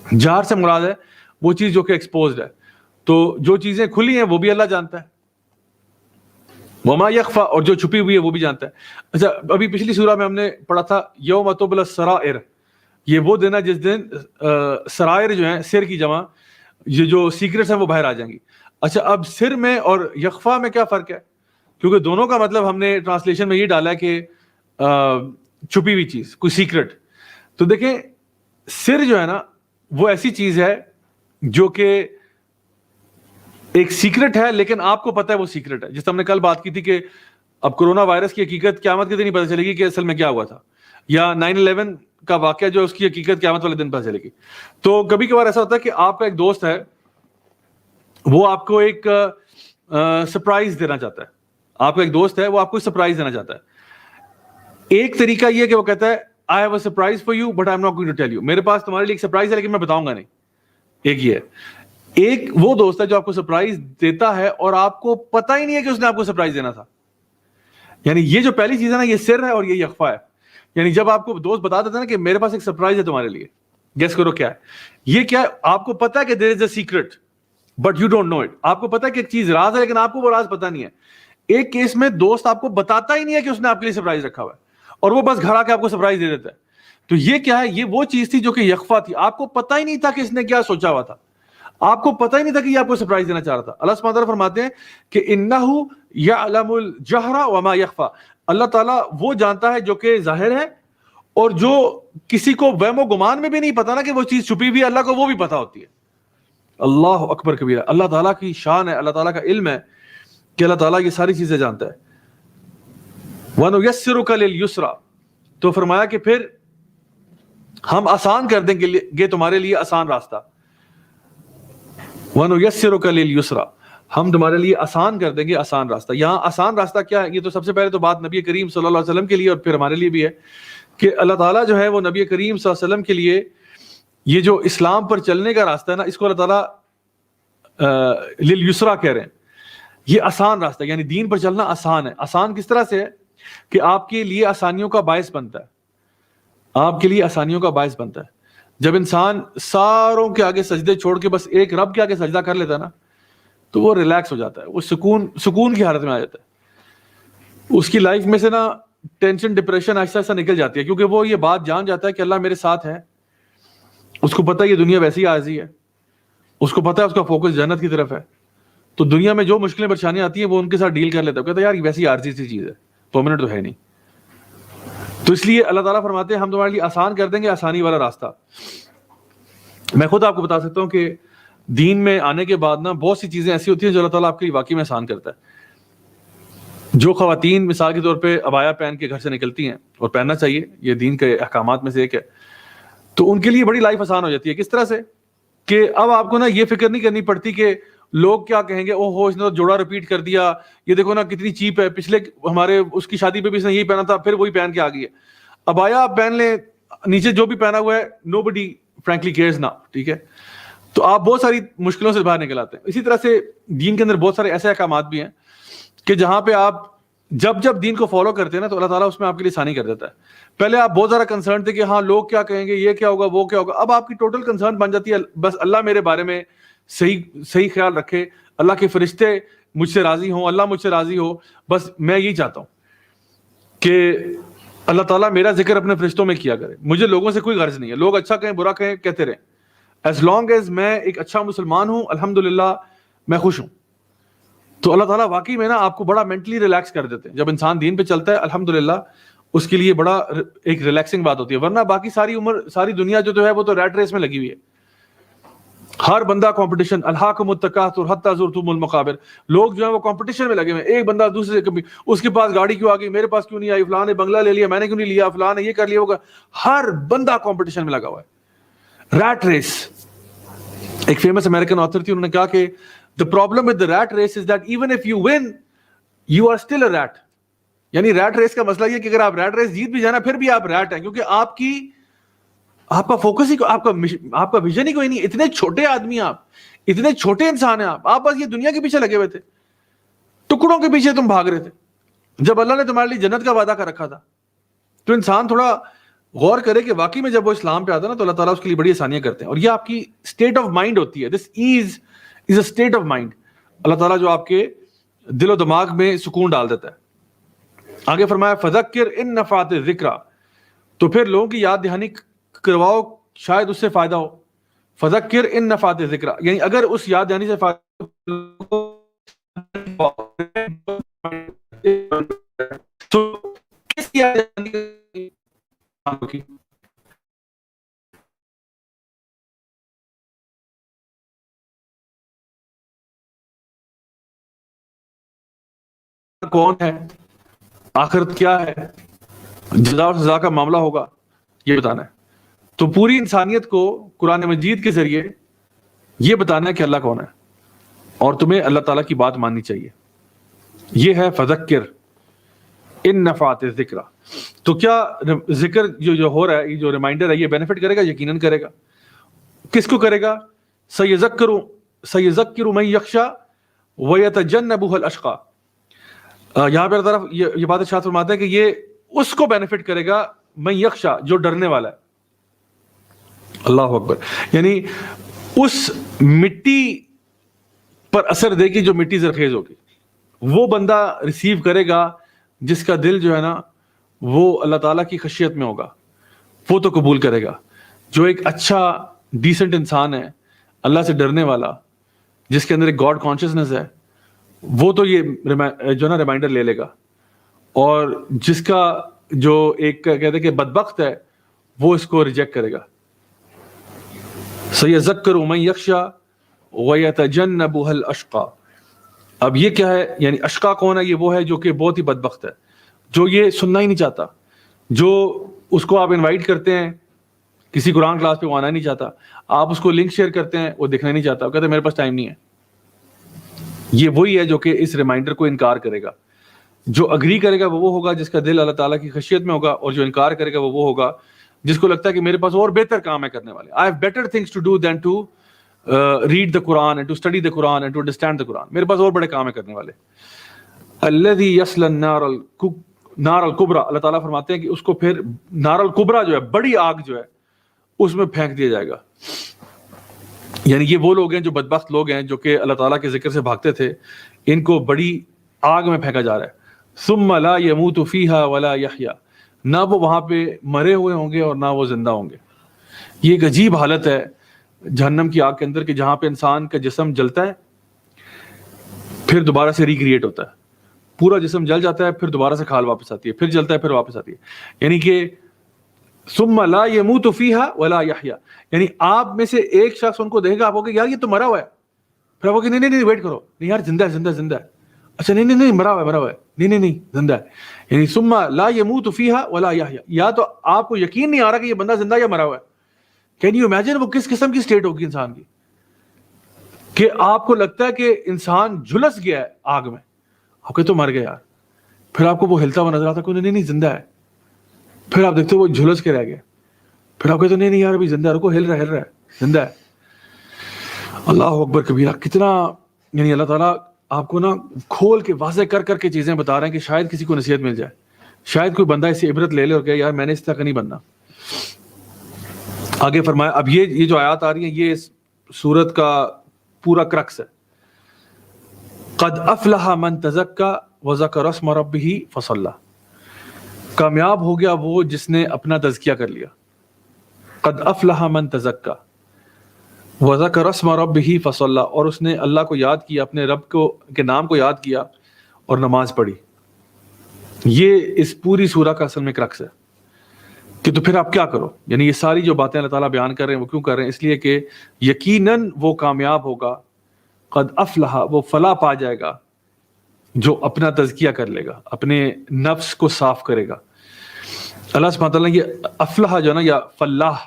Speaker 1: جہر سے مراد ہے وہ چیز جو کہ ایکسپوزڈ ہے، تو جو چیزیں کھلی ہیں وہ بھی اللہ جانتا ہے. وما یخفا، اور جو چھپی ہوئی ہے وہ بھی جانتا ہے. اچھا ابھی پچھلی سورہ میں ہم نے پڑھا تھا یوم تبلی السرائر، یہ وہ دن ہے جس دن سرائر جو ہیں سر کی جمع، یہ جو سیکرٹس ہیں وہ باہر آ جائیں گی. اچھا اب سر میں اور یخفا میں کیا فرق ہے؟ کیونکہ دونوں کا مطلب ہم نے ٹرانسلیشن میں یہ ڈالا ہے کہ چھپی ہوئی چیز، کوئی سیکرٹ. تو دیکھیں سر جو ہے نا وہ ایسی چیز ہے جو کہ ایک سیکرٹ ہے لیکن آپ کو پتہ ہے وہ سیکرٹ ہے. جس ہم نے کل بات کی تھی کہ اب کرونا وائرس کی حقیقت قیامت کے دن ہی پتہ چلے گی کہ اصل میں کیا ہوا تھا، یا 9/11 کا واقعہ جو اس کی حقیقت قیامت والے دن پتہ چلے گی. تو کبھی کبھار ایسا ہوتا ہے کہ آپ کا ایک دوست ہے، وہ آپ کو ایک سرپرائز دینا چاہتا ہے. آپ کا ایک دوست ہے وہ آپ کو سرپرائز دینا چاہتا ہے. ایک طریقہ یہ ہے کہ وہ کہتا ہے I have a surprise for you but I'm not going to tell you، میرے پاس تمہارے لیے ایک سرپرائز ہے لیکن میں بتاؤں گا نہیں. ایک یہ ہے. ایک وہ دوست ہے جو آپ کو سرپرائز دیتا ہے اور آپ کو پتہ ہی نہیں ہے کہ اس نے آپ کو سرپرائز دینا تھا. یعنی یہ جو پہلی چیز ہے نا یہ سر ہے اور یہ یخفا ہے. یعنی جب آپ کو دوست بتا دیتا ہے نا کہ میرے پاس ایک سرپرائز ہے تمہارے لیے, گیس کرو کیا ہے یہ, کیا ہے؟ آپ کو پتا ہے کہ there is a secret but you don't know it. آپ کو پتا ہے کہ ایک چیز راز ہے لیکن آپ کو وہ راز پتا نہیں ہے. ایک کیس میں دوست آپ کو بتاتا ہی نہیں ہے کہ اس نے آپ کے لیے سرپرائز رکھا ہوا ہے, اور وہ بس گھر آ کے آپ کو سرپرائز دے دیتا ہے. تو یہ کیا ہے؟ یہ وہ چیز تھی جو کہ یخفا تھی, آپ کو پتا ہی نہیں تھا کہ اس نے کیا سوچا ہوا تھا, آپ کو پتا ہی نہیں تھا کہ یہ آپ کو سرپرائز دینا چاہ رہا تھا. اللہ سبحانہ وتعالیٰ فرماتے ہیں کہ انہ یعلم الجہر وما یخفا, اللہ تعالیٰ وہ جانتا ہے جو کہ ظاہر ہے اور جو کسی کو وہم و گمان میں بھی نہیں پتا نا کہ وہ چیز چھپی ہوئی ہے, اللہ کو وہ بھی پتا ہوتی ہے. اللہ اکبر کبیرہ. اللہ تعالیٰ کی شان ہے, اللہ تعالیٰ کا علم ہے کہ اللہ تعالیٰ یہ ساری چیزیں جانتا ہے. وَنُيَسِّرُكَ لِلْيُسْرَى, تو فرمایا کہ پھر ہم آسان کر دیں گے تمہارے لیے آسان راستہ. وَنُيَسِّرُكَ لِلْيُسْرَى, ہم تمہارے لیے آسان کر دیں گے آسان راستہ. یہاں آسان راستہ کیا ہے؟ یہ تو سب سے پہلے تو بات نبی کریم صلی اللہ علیہ وسلم کے لیے اور پھر ہمارے لیے بھی ہے کہ اللہ تعالیٰ جو ہے وہ نبی کریم صلی اللہ علیہ وسلم کے لیے یہ جو اسلام پر چلنے کا راستہ ہے نا, اس کو اللہ تعالیٰ لِلْيُسْرَى کہہ رہے ہیں. یہ آسان راستہ, یعنی دین پر چلنا آسان ہے. آسان کس طرح سے ہے کہ آپ کے لیے آسانیوں کا باعث بنتا ہے, آپ کے لیے آسانیوں کا باعث بنتا ہے. جب انسان ساروں کے آگے سجدے چھوڑ کے بس ایک رب کے آگے سجدہ کر لیتا ہے نا, تو وہ ریلیکس ہو جاتا ہے, وہ سکون کی حالت میں آ جاتا ہے. اس کی لائف میں سے نا ٹینشن ڈپریشن ایسا ایسا نکل جاتی ہے, کیونکہ وہ یہ بات جان جاتا ہے کہ اللہ میرے ساتھ ہے. اس کو پتہ ہے یہ دنیا ویسی عارضی ہے, اس کو پتہ ہے اس کا فوکس جنت کی طرف ہے. تو دنیا میں جو مشکلیں پریشانیاں آتی ہیں وہ ان کے ساتھ ڈیل کر لیتا ہے, کہتا ہے یار یہ ویسی عارضی سی چیز ہے, پرماننٹ تو ہے نہیں. تو اس لیے اللہ تعالیٰ فرماتے ہیں ہم تمہارے لیے آسان کر دیں گے آسانی والا راستہ. میں خود آپ کو بتا سکتا ہوں کہ دین میں آنے کے بعد نا بہت سی چیزیں ایسی ہوتی ہیں جو اللہ تعالیٰ آپ کے لیے واقعی میں آسان کرتا ہے. جو خواتین مثال کے طور پہ عبایا پہن کے گھر سے نکلتی ہیں, اور پہننا چاہیے, یہ دین کے احکامات میں سے ایک ہے, تو ان کے لیے بڑی لائف آسان ہو جاتی ہے. کس طرح سے کہ اب آپ کو نا یہ فکر نہیں کرنی پڑتی کہ لوگ کیا کہیں گے, او ہو اس نے تو جوڑا ریپیٹ کر دیا, یہ دیکھو نا کتنی چیپ ہے, پچھلے ہمارے اس کی شادی پہ بھی اس نے یہی پہنا تھا, پھر وہی پہن کے آ گئی ہے. عبایا آپ پہن لیں, نیچے جو بھی پہنا ہوا ہے نو بڈی فرینکلی کیئرز نا, ٹھیک ہے. تو آپ بہت ساری مشکلوں سے باہر نکل آتے ہیں. اسی طرح سے دین کے اندر بہت سارے ایسے احکامات بھی ہیں کہ جہاں پہ آپ جب دین کو فالو کرتے ہیں نا تو اللہ تعالیٰ اس میں آپ کے لیے آسانی کر دیتا ہے. پہلے آپ بہت زیادہ کنسرن تھے کہ ہاں لوگ کیا کہیں گے, یہ کیا ہوگا, وہ کیا ہوگا. اب آپ کی ٹوٹل کنسرن بن جاتی ہے بس اللہ میرے بارے میں صحیح خیال رکھے, اللہ کے فرشتے مجھ سے راضی ہوں, اللہ مجھ سے راضی ہو, بس میں یہی چاہتا ہوں کہ اللہ تعالیٰ میرا ذکر اپنے فرشتوں میں کیا کرے. مجھے لوگوں سے کوئی غرض نہیں ہے, لوگ اچھا کہیں برا کہیں کہتے رہیں, ایز لانگ ایز میں ایک اچھا مسلمان ہوں الحمدللہ میں خوش ہوں. تو اللہ تعالیٰ واقعی میں نا آپ کو بڑا مینٹلی ریلیکس کر دیتے ہیں. جب انسان دین پہ چلتا ہے الحمدللہ اس کے لیے بڑا ایک ریلیکسنگ بات ہوتی ہے. ورنہ باقی ساری دنیا جو ہے وہ تو ریٹ ریس میں لگی ہوئی ہے. ہر بندہ کمپٹیشن, الہاکم التکاثر حتی زرتم المقابر. لوگ جو ہے وہ کمپٹیشن میں لگے ہوئے ہیں, ایک بندہ دوسرے سے کبھی اس کے پاس گاڑی کیوں آ گئی, میرے پاس کیوں نہیں آئی, فلاں نے بنگلہ لے لیا میں نے کیوں نہیں لیا, فلاں نے یہ کر لیا ہوگا. ہر بندہ کمپٹیشن میں لگا ہوا ہے, ریٹ ریس. ایک فیمس امریکن آتھر تھی, انہوں نے کہا کہ the problem with the rat race is that even if you win you are still a rat. یعنی ریٹ ریس کا مسئلہ یہ کہ اگر آپ ریٹ ریس جیت بھی جانا پھر بھی آپ ریٹ ہیں, کیونکہ آپ کا فوکس ہی آپ کا ویژن ہی کوئی نہیں. اتنے چھوٹے آدمی, آپ اتنے چھوٹے انسان ہیں, آپ بس یہ دنیا کے پیچھے لگے ہوئے تھے, ٹکڑوں کے پیچھے تم بھاگ رہے تھے, جب اللہ نے تمہارے لیے جنت کا وعدہ کر رکھا تھا. تو انسان تھوڑا غور کرے کہ واقعی میں جب وہ اسلام پہ آتا ہے نا تو اللہ تعالیٰ اس کے لیے بڑی آسانیاں کرتے ہیں, اور یہ آپ کی اسٹیٹ آف مائنڈ ہوتی ہے. دس از اے اسٹیٹ آف مائنڈ. اللہ تعالیٰ جو آپ کے دل و دماغ میں سکون ڈال دیتا ہے. آگے فرمایا فذکر ان نفعت الذکر, تو پھر لوگوں کی یاد دہانی کرواؤ شاید اس سے فائدہ ہو. فذکر ان نفعت الذکر, یعنی اگر اس یاد دہانی سے فائدہ تو کس کی یاد دہانی کون ہے, آخرت کیا ہے, جزا اور سزا کا معاملہ ہوگا, یہ بتانا ہے. تو پوری انسانیت کو قرآن مجید کے ذریعے یہ بتانا ہے کہ اللہ کون ہے, اور تمہیں اللہ تعالیٰ کی بات ماننی چاہیے. یہ ہے فذکر ان نفعت الذکر. تو کیا ذکر جو ہو رہا ہے, یہ جو ریمائنڈر ہے, یہ بینیفٹ کرے گا؟ یقیناً کرے گا. کس کو کرے گا؟ سیذکر من یخشی ویتجنبها الاشقی. یہاں پہ طرف یہ بات ارشاد فرماتا ہے کہ یہ اس کو بینیفٹ کرے گا من یخشا, جو ڈرنے والا ہے. اللہ اکبر. یعنی اس مٹی پر اثر دے گی جو مٹی زرخیز ہوگی. وہ بندہ ریسیو کرے گا جس کا دل جو ہے نا وہ اللہ تعالیٰ کی خشیت میں ہوگا, وہ تو قبول کرے گا. جو ایک اچھا ڈیسنٹ انسان ہے, اللہ سے ڈرنے والا, جس کے اندر ایک گاڈ کانشیسنس ہے, وہ تو یہ جو نا ریمائنڈر لے لے گا. اور جس کا جو ایک کہتے ہیں کہ بدبخت ہے, وہ اس کو ریجیکٹ کرے گا. سَيَذَكَّرُ مَن يَخْشَىٰ وَيَتَجَنَّبُهَا الْأَشْقَىٰ. اب یہ کیا ہے, یعنی اشقا کون ہے؟ یہ وہ ہے جو کہ بہت ہی بدبخت ہے, جو یہ سننا ہی نہیں چاہتا. جو اس کو آپ انوائٹ کرتے ہیں کسی قرآن کلاس پہ, وہ آنا نہیں چاہتا. آپ اس کو لنک شیئر کرتے ہیں, وہ دیکھنا نہیں چاہتا, وہ کہتے ہیں میرے پاس ٹائم نہیں ہے. یہ وہی ہے جو کہ اس ریمائنڈر کو انکار کرے گا. جو اگری کرے گا وہ ہوگا جس کا دل اللہ تعالیٰ کی خشیت میں ہوگا, اور جو انکار کرے گا وہ ہوگا جس کو لگتا ہے کہ میرے پاس اور بہتر کام ہے کرنے والے. I have better things to do than to read the Quran and to study the Quran and to understand the Quran. میرے پاس اور بڑے کام ہے کرنے والے. الذی یصلی النار الکبریٰ, اللہ تعالیٰ فرماتے ہیں کہ اس کو پھر نار الکبریٰ جو ہے, بڑی آگ جو ہے, اس میں پھینک دیا جائے گا. یعنی یہ وہ لوگ ہیں جو بدبخت لوگ ہیں جو کہ اللہ تعالیٰ کے ذکر سے بھاگتے تھے, ان کو بڑی آگ میں پھینکا جا رہا ہے. ثم لا يموت فیہا ولا یحیا, نہ وہ وہاں پہ مرے ہوئے ہوں گے اور نہ وہ زندہ ہوں گے. یہ ایک عجیب حالت ہے جہنم کی آگ کے اندر کہ جہاں پہ انسان کا جسم جلتا ہے, پھر دوبارہ سے ریکریٹ ہوتا ہے. پورا جسم جل جاتا ہے, پھر دوبارہ سے کھال واپس آتی ہے, پھر جلتا ہے, پھر واپس آتی ہے. یعنی کہ ثم لا يموت فیہا ولا یحیا, یعنی آپ میں سے ایک شخص ان کو دیکھے گا, آپ کو کہ یار یہ تو مرا ہوا ہے, پھر آپ کو کہ نہیں ویٹ کرو, نہیں یار زندہ ہے زندہ زندہ ہے, اچھا نہیں مرا ہوا ہے, نہیں زندہ ہے. یعنی ثم لا يموت فیہا ولا یحیا, یا تو آپ کو یقین نہیں آ رہا کہ یہ بندہ زندہ یا مرا ہوا ہے. کین یو امیجن وہ کس قسم کی اسٹیٹ ہوگی انسان کی, کہ آپ کو لگتا ہے کہ انسان جھلس گیا ہے آگ میں, آپ کہتے تو مر گیا یار, پھر آپ کو وہ ہلتا ہوا نظر آتا ہے, نہیں زندہ ہے, پھر آپ دیکھتے وہ جھلس کے رہ گیا, پھر آپ کہتے نہیں یار ابھی زندہ ہے, رکو ہل رہا ہے زندہ ہے. اللہ اکبر کبیرہ. کتنا یعنی اللہ تعالیٰ آپ کو نا کھول کے واضح کر کے چیزیں بتا رہے ہیں کہ شاید کسی کو نصیحت مل جائے, شاید کوئی بندہ اس سے عبرت لے لے اور کہ یار میں نے اس طرح کا نہیں بننا. آگے فرمایا, اب یہ جو آیات آ رہی ہیں یہ اس سورت کا پورا کرکس ہے. قد افلح من تزکا وذکر اسم ربہ فصلی, کامیاب ہو گیا وہ جس نے اپنا تزکیہ کر لیا. قد افلح من تزکا وذکر اسم ربہ فصلی, اور اس نے اللہ کو یاد کیا, اپنے رب کو کے نام کو یاد کیا اور نماز پڑھی. یہ اس پوری سورہ کا اصل میں کرکس ہے کہ تو پھر آپ کیا کرو. یعنی یہ ساری جو باتیں اللہ تعالیٰ بیان کر رہے ہیں وہ کیوں کر رہے ہیں؟ اس لیے کہ یقیناً وہ کامیاب ہوگا. قد افلح, وہ فلاح پا جائے گا جو اپنا تزکیہ کر لے گا, اپنے نفس کو صاف کرے گا. اللہ سبحانہ تعالیٰ یہ افلح جو ہے نا, یا فلاح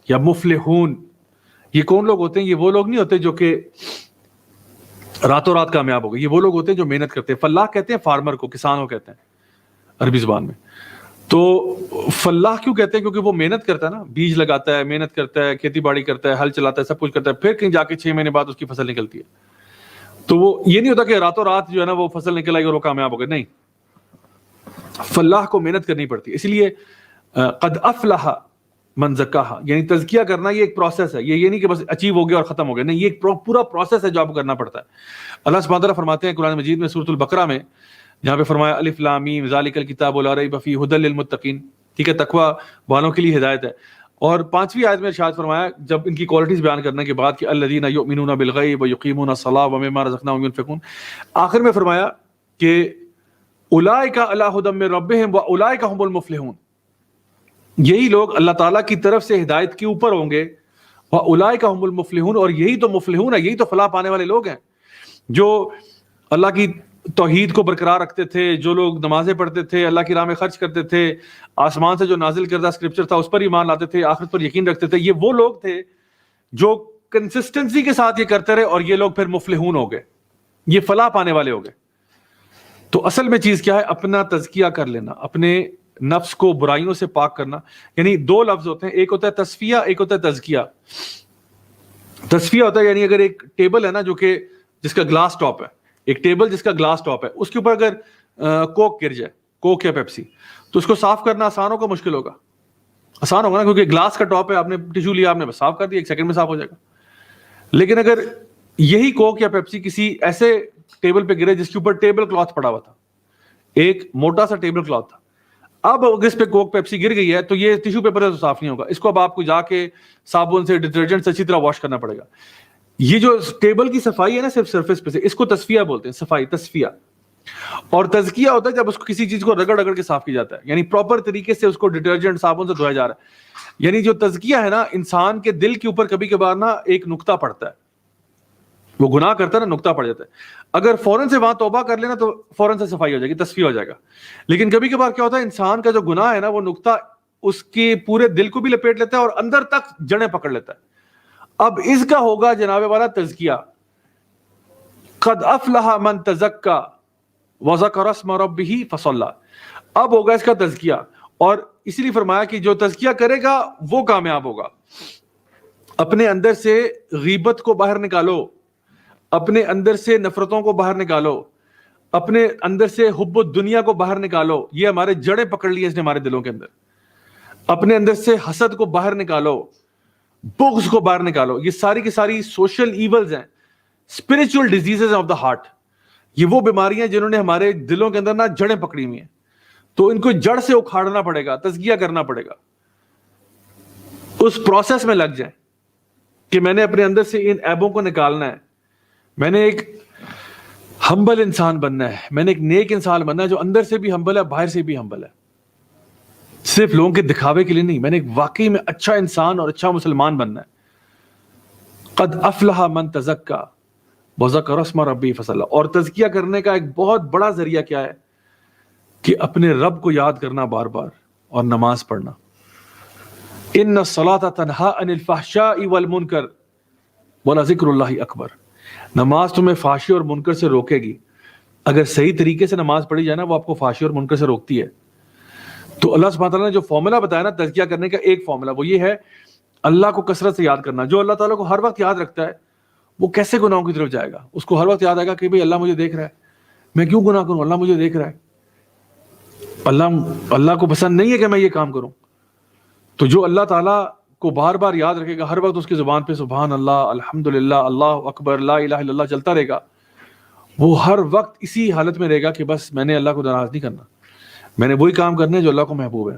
Speaker 1: یا مفلحون, یہ کون لوگ ہوتے ہیں؟ یہ وہ لوگ نہیں ہوتے جو کہ راتوں رات کامیاب ہو گئے. یہ وہ لوگ ہوتے ہیں جو محنت کرتے ہیں. فلاح کہتے ہیں فارمر کو, کسان کو کہتے ہیں عربی زبان میں. تو فلاح کیوں کہتے ہیں؟ کیونکہ وہ محنت کرتا ہے نا, بیج لگاتا ہے, محنت کرتا ہے, کھیتی باڑی کرتا ہے, ہل چلاتا ہے, سب کچھ کرتا ہے, پھر کہیں جا کے 6 مہینے بعد اس کی فصل نکلتی ہے. تو وہ یہ نہیں ہوتا کہ راتوں رات جو ہے نا وہ فصل نکل آئی اور وہ کامیاب ہو گئے, نہیں. فلاح کو محنت کرنی پڑتی ہے. اس لیے قد افلح من زکاہا, یعنی تزکیہ کرنا یہ ایک پروسیس ہے. یہ نہیں کہ بس اچیو ہو گیا اور ختم ہو گیا, نہیں, یہ ایک پورا پروسیس ہے جو آپ کو کرنا پڑتا ہے. اللہ سبحانہ تعالیٰ فرماتے ہیں قرآن مجید میں سورۃ البقرہ میں, جہاں پہ فرمایا الف لام میم ذالک الکتاب لا ریب فیہ ھدی للمتقین, ٹھیک ہے, تقویٰ والوں کے لیے ہدایت ہے. اور 5ویں آیت میں ارشاد فرمایا جب ان کی کوالٹیز بیان کرنے کے بعد کہ الذین یؤمنون بالغیب ویقیمون الصلاۃ ومما رزقناہم ینفقون, آخر میں فرمایا کہ اولئک علی ھدی من ربہم واولئک ھم المفلحون, یہی لوگ اللہ تعالیٰ کی طرف سے ہدایت کے اوپر ہوں گے. واولئک ھم المفلحون, اور یہی تو مفلحون ہے, یہی تو فلاح پانے والے لوگ ہیں جو اللہ کی توحید کو برقرار رکھتے تھے, جو لوگ نمازیں پڑھتے تھے, اللہ کی راہ میں خرچ کرتے تھے, آسمان سے جو نازل کردہ اسکرپچر تھا اس پر ایمان لاتے تھے, آخرت پر یقین رکھتے تھے. یہ وہ لوگ تھے جو کنسسٹنسی کے ساتھ یہ کرتے رہے, اور یہ لوگ پھر مفلحون ہو گئے, یہ فلاح پانے والے ہو گئے. تو اصل میں چیز کیا ہے؟ اپنا تزکیہ کر لینا, اپنے نفس کو برائیوں سے پاک کرنا. یعنی 2 لفظ ہوتے ہیں, ایک ہوتا ہے تصفیہ, ایک ہوتا ہے تزکیہ. تصفیہ ہوتا ہے یعنی اگر ایک ٹیبل ہے نا جو کہ جس کا گلاس ٹاپ ہے, ایک ٹیبل جس کا گلاس ٹاپ ہے, اس کے اوپر اگر کوک گر جائے, کوک یا پیپسی, تو اس کو صاف کرنا آسان ہوگا مشکل ہوگا؟ آسان ہوگا نا، کیونکہ گلاس کا ٹاپ ہے، آپ نے ٹیشو لیا، آپ نے بس صاف کر دیا، 1 سیکنڈ میں صاف ہو جائے گا. لیکن اگر یہی کوک یا پیپسی کسی ایسے ٹیبل پہ گرے جس کے اوپر ٹیبل کلاتھ پڑا ہوا تھا، ایک موٹا سا ٹیبل کلاتھ تھا، اب اگر اس پہ کوک پیپسی گر گئی ہے تو یہ ٹیشو پیپر ہے تو صاف نہیں ہوگا، اس کو اب آپ کو جا کے صابن سے ڈٹرجنٹ سے اچھی طرح واش کرنا پڑے گا. یہ جو ٹیبل کی صفائی ہے نا صرف سرفیس پہ سے، اس کو تصفیہ بولتے ہیں، صفائی، تصفیہ. اور تزکیہ ہوتا ہے جب اس کو کسی چیز کو رگڑ رگڑ کے صاف کیا جاتا ہے، یعنی پراپر طریقے سے اس کو ڈٹرجنٹ صابن سے دھویا جا رہا ہے. یعنی جو تزکیہ ہے نا، انسان کے دل کے اوپر کبھی کبھار نا ایک نقطہ پڑتا ہے، وہ گناہ کرتا ہے نا، نقطہ پڑ جاتا ہے. اگر فوراً سے وہاں توبہ کر لینا تو فوراً سے صفائی ہو جائے گی، تصفیہ ہو جائے گا. لیکن کبھی کبھار کیا ہوتا ہے، انسان کا جو گناہ ہے نا، وہ نقطہ اس کے پورے دل کو بھی لپیٹ لیتا ہے اور اندر تک جڑیں پکڑ لیتا ہے. اب اس کا ہوگا جناب والا تزکیہ. قد افلح من تزکا وذکر اسم ربہ فصلی، اب ہوگا اس کا تزکیہ. اور اسی لیے فرمایا کہ جو تزکیہ کرے گا وہ کامیاب ہوگا. اپنے اندر سے غیبت کو باہر نکالو، اپنے اندر سے نفرتوں کو باہر نکالو، اپنے اندر سے حب الدنیا کو باہر نکالو. یہ ہمارے جڑیں پکڑ لی ہیں اس نے ہمارے دلوں کے اندر. اپنے اندر سے حسد کو باہر نکالو، بغض کو باہر نکالو. یہ ساری کی ساری سوشل ایولز ہیں، spiritual diseases of the heart. یہ وہ بیماریاں جنہوں نے ہمارے دلوں کے اندر نا جڑیں پکڑی ہوئی ہیں. تو ان کو جڑ سے اکھاڑنا پڑے گا، تزکیہ کرنا پڑے گا. اس پروسیس میں لگ جائیں کہ میں نے اپنے اندر سے ان عیبوں کو نکالنا ہے، میں نے ایک ہمبل انسان بننا ہے، میں نے ایک نیک انسان بننا ہے جو اندر سے بھی ہمبل ہے، باہر سے بھی ہمبل ہے. صرف لوگوں کے دکھاوے کے لیے نہیں، میں نے ایک واقعی میں اچھا انسان اور اچھا مسلمان بننا ہے. قد افلح من تزکا وذکر اسم ربہ فصلی. اور تزکیہ کرنے کا ایک بہت بڑا ذریعہ کیا ہے کہ اپنے رب کو یاد کرنا بار بار اور نماز پڑھنا. ان الصلاۃ تنہی عن الفحشاء والمنکر ولذکر اللہ اکبر. نماز تمہیں فحشی اور منکر سے روکے گی. اگر صحیح طریقے سے نماز پڑھی جائے نا، وہ آپ کو فحشی اور منکر سے روکتی ہے. تو اللہ سبحانہ تعالیٰ نے جو فارمولا بتایا نا تزکیہ کرنے کا، ایک فارمولا وہ یہ ہے، اللہ کو کثرت سے یاد کرنا. جو اللہ تعالیٰ کو ہر وقت یاد رکھتا ہے وہ کیسے گناہوں کی طرف جائے گا؟ اس کو ہر وقت یاد آئے گا کہ بھئی اللہ مجھے دیکھ رہا ہے، میں کیوں گناہ کروں، اللہ مجھے دیکھ رہا ہے. اللہ کو پسند نہیں ہے کہ میں یہ کام کروں. تو جو اللہ تعالیٰ کو بار بار یاد رکھے گا، ہر وقت اس کی زبان پہ سبحان اللہ، الحمدللہ، اللہ اکبر، لا الہ الا اللہ چلتا رہے گا، وہ ہر وقت اسی حالت میں رہے گا کہ بس میں نے اللہ کو ناراض نہیں کرنا، میں نے وہی کام کرنے جو اللہ کو محبوب ہے.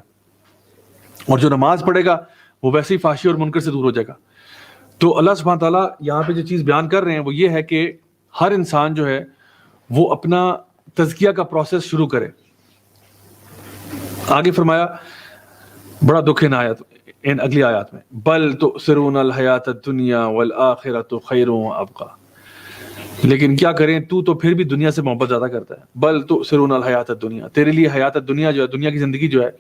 Speaker 1: اور جو نماز پڑھے گا وہ ویسے ہی فحشی اور منکر سے دور ہو جائے گا. تو اللہ سبحانہ تعالیٰ یہاں پہ جو چیز بیان کر رہے ہیں وہ یہ ہے کہ ہر انسان جو ہے وہ اپنا تزکیہ کا پروسیس شروع کرے. آگے فرمایا بڑا دکھ ان اگلی آیات میں، بل تؤثرون الحیات الدنیا والآخرۃ خیر وابقی. لیکن کیا کریں، تو پھر بھی دنیا سے محبت زیادہ کرتا ہے. بل تؤثرون الحیات الدنیا، تیرے لیے حیات الدنیا جو ہے، دنیا کی زندگی جو ہے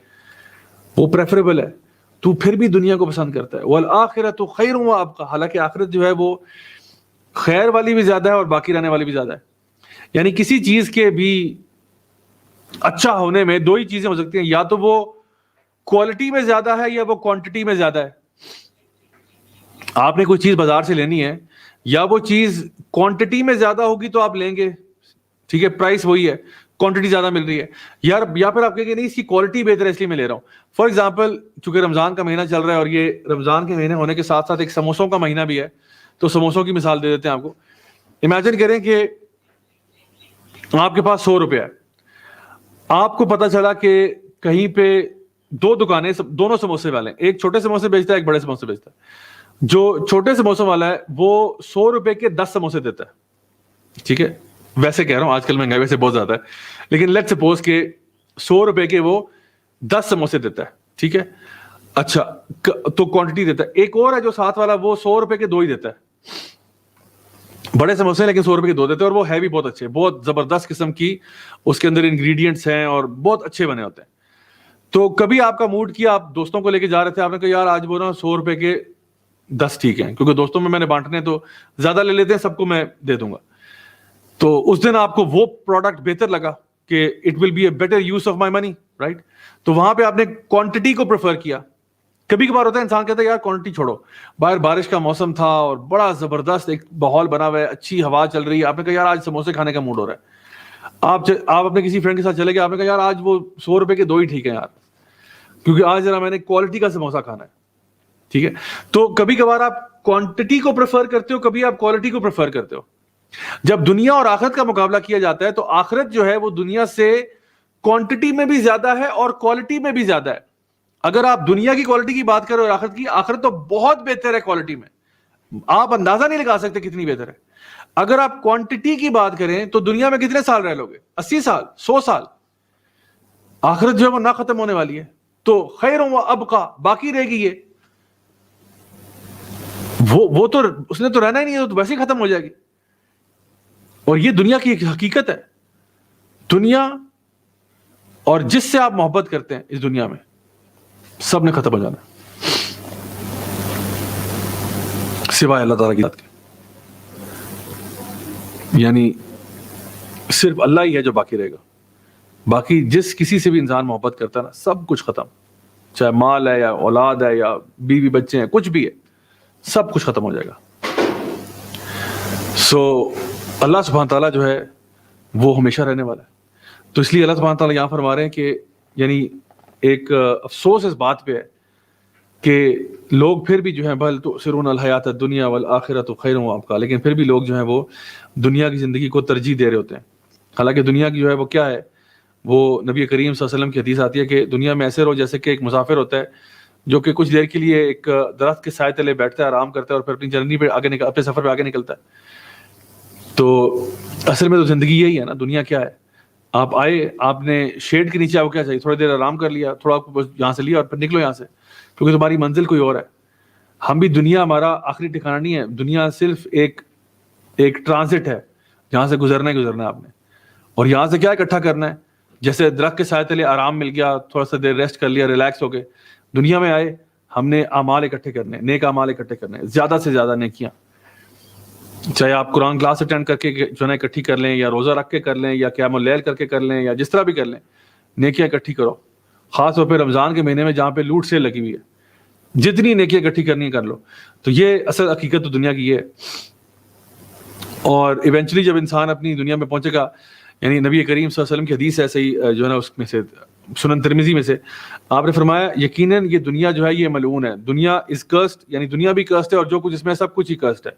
Speaker 1: وہ پریفریبل ہے، تو پھر بھی دنیا کو پسند کرتا ہے. والآخرۃ خیر وابقی، حالانکہ آخرت جو ہے وہ خیر والی بھی زیادہ ہے اور باقی رہنے والی بھی زیادہ ہے. یعنی کسی چیز کے بھی اچھا ہونے میں دو ہی چیزیں ہو سکتی ہیں، یا تو وہ کوالٹی میں زیادہ ہے یا وہ کوانٹٹی میں زیادہ ہے. آپ نے کوئی چیز بازار سے لینی ہے، یا وہ چیز کوانٹٹی میں زیادہ ہوگی تو آپ لیں گے، ٹھیک ہے، پرائس وہی ہے، کوانٹٹی زیادہ مل رہی ہے، یا پھر آپ کہیں گے نہیں اس کی کوالٹی بہتر ہے اس لیے میں لے رہا ہوں. فار ایگزامپل، چونکہ رمضان کا مہینہ چل رہا ہے اور یہ رمضان کے مہینے ہونے کے ساتھ ساتھ ایک سموسوں کا مہینہ بھی ہے، تو سموسوں کی مثال دے دیتے ہیں آپ کو. امیجن کریں کہ آپ کے پاس 100 روپے ہے، آپ کو پتا چلا کہ کہیں پہ دو دکانیں دونوں سموسے والے ہیں، ایک چھوٹے سموسے بیچتا ہے، ایک بڑے سموسے بیچتا ہے. جو چھوٹے سموسوں والا ہے وہ 100 روپے کے 10 سموسے دیتا ہے، ٹھیک ہے، ویسے کہہ رہا ہوں آج کل مہنگائی ویسے بہت زیادہ ہے، لیکن لیٹ سپوز کہ 100 روپے کے وہ 10 سموسے دیتا ہے، ٹھیک ہے. اچھا، تو کوانٹٹی دیتا ہے. ایک اور ہے جو ساتھ والا، وہ 100 روپے کے 2 ہی دیتا ہے، بڑے سموسے لیکن 100 روپے کے 2 دیتے ہیں، اور وہ ہے بھی بہت اچھے، بہت زبردست قسم کی اس کے اندر انگریڈینٹس ہیں اور بہت اچھے بنے ہوتے ہیں. تو کبھی آپ کا موڈ کیا، آپ دوستوں کو لے کے جا رہے تھے، آپ نے کہا یار آج وہ نا 100 روپے کے 10 ٹھیک ہیں، کیونکہ دوستوں میں نے بانٹنے تو زیادہ لے لیتے ہیں، سب کو میں دے دوں گا. تو اس دن آپ کو وہ پروڈکٹ بہتر لگا کہ it will be a better use of my money, right. تو وہاں پہ آپ نے کوانٹٹی کو پریفر کیا. کبھی کبھار ہوتا ہے انسان کہتا ہے یار کوانٹٹی چھوڑو، باہر بارش کا موسم تھا اور بڑا زبردست ایک ماحول بنا ہوا ہے، اچھی ہوا چل رہی ہے، آپ نے کہا یار آج سموسے کھانے کا موڈ ہو رہا ہے. آپ اپنے کسی فرینڈ کے ساتھ چلے گئے, آپ نے کہا یار آج وہ 100 روپے کے 2 ہی ٹھیک ہیں یار, کیونکہ آج ذرا میں نے کوالٹی کا سموسا کھانا ہے, ٹھیک ہے. تو کبھی کبھار آپ کوانٹٹی کو پریفر کرتے ہو, کبھی آپ کوالٹی کو پریفر کرتے ہو. جب دنیا اور آخرت کا مقابلہ کیا جاتا ہے تو آخرت جو ہے وہ دنیا سے کوانٹٹی میں بھی زیادہ ہے اور کوالٹی میں بھی زیادہ ہے. اگر آپ دنیا کی کوالٹی کی بات کرو اور آخرت کی, آخرت تو بہت بہتر ہے کوالٹی میں, آپ اندازہ نہیں لگا سکتے کتنی بہتر ہے. اگر آپ کوانٹٹی کی بات کریں تو دنیا میں کتنے سال رہ لو گے؟ 80 سال, 100 سال. آخرت جو ہے وہ نہ ختم ہونے والی ہے, تو خیر و ابقا, باقی رہے گی یہ. وہ تو اس نے تو رہنا ہی نہیں ہے, تو ویسے ہی ختم ہو جائے گی. اور یہ دنیا کی ایک حقیقت ہے. دنیا اور جس سے آپ محبت کرتے ہیں اس دنیا میں, سب نے ختم ہو جانا سوائے اللہ تعالیٰ کی ذات کے. یعنی صرف اللہ ہی ہے جو باقی رہے گا. باقی جس کسی سے بھی انسان محبت کرتا ہے نا, سب کچھ ختم, چاہے مال ہے یا اولاد ہے یا بیوی بچے ہیں, کچھ بھی ہے, سب کچھ ختم ہو جائے گا. اللہ سبحانہ تعالیٰ جو ہے وہ ہمیشہ رہنے والا ہے. تو اس لیے اللہ سبحانہ تعالیٰ یہاں فرما رہے ہیں کہ یعنی ایک افسوس اس بات پہ ہے کہ لوگ پھر بھی جو ہے بل تؤثرون الحیات الدنیا والآخرۃ خیر وابقیٰ, لیکن پھر بھی لوگ جو ہیں وہ دنیا کی زندگی کو ترجیح دے رہے ہوتے ہیں. حالانکہ دنیا کی جو ہے وہ کیا ہے, وہ نبی کریم صلی اللہ علیہ وسلم کی حدیث آتی ہے کہ دنیا میں ایسے رہو جیسے کہ ایک مسافر ہوتا ہے جو کہ کچھ دیر کے لیے ایک درخت کے سائے تلے بیٹھتا ہے, آرام کرتا ہے اور پھر اپنی جرنی پہ آگے اپنے سفر پہ آگے نکلتا ہے. تو اصل میں تو زندگی یہی ہے نا. دنیا کیا ہے, آپ آئے, آپ نے شیڈ کے نیچے آپ کو کیا چاہیے, تھوڑی دیر آرام کر لیا, تھوڑا یہاں سے لیا اور پھر نکلو یہاں سے, کیونکہ تمہاری منزل کوئی اور ہے. ہم بھی, دنیا ہمارا آخری ٹھکانہ نہیں ہے. دنیا صرف ایک ٹرانزٹ ہے, جہاں سے گزرنا ہے آپ نے, اور یہاں سے کیا اکٹھا کرنا ہے. جیسے درخت کے سائے تلے آرام مل گیا, تھوڑا سا دیر ریسٹ کر لیا, ریلیکس ہو گئے. دنیا میں آئے, ہم نے اعمال اکٹھے کرنے, نیک اعمال اکٹھے کرنے, زیادہ سے زیادہ نیکیاں. چاہے آپ قرآن کلاس اٹینڈ کر کے جو ہے اکٹھی کر لیں, یا روزہ رکھ کے کر لیں, یا قیام اللیل کر کے کر لیں, یا جس طرح بھی کر لیں, نیکیاں اکٹھی کرو. خاص طور پہ رمضان کے مہینے میں جہاں پہ لوٹ سیل لگی ہوئی ہے, جتنی نیکیاں اکٹھی کرنی کر لو. تو یہ اصل حقیقت تو دنیا کی یہ ہے. اور ایونچولی جب انسان اپنی دنیا میں پہنچے گا, یعنی نبی کریم صلی اللہ علیہ وسلم کی حدیث ایسے ہی جو ہے نا, اس میں سے سنن ترمذی میں سے آپ نے فرمایا یقیناً یہ دنیا جو ہے یہ ملعون ہے. دنیا از کرسڈ, یعنی دنیا بھی کرسڈ ہے اور جو کچھ اس میں سب کچھ ہی کرسڈ ہے,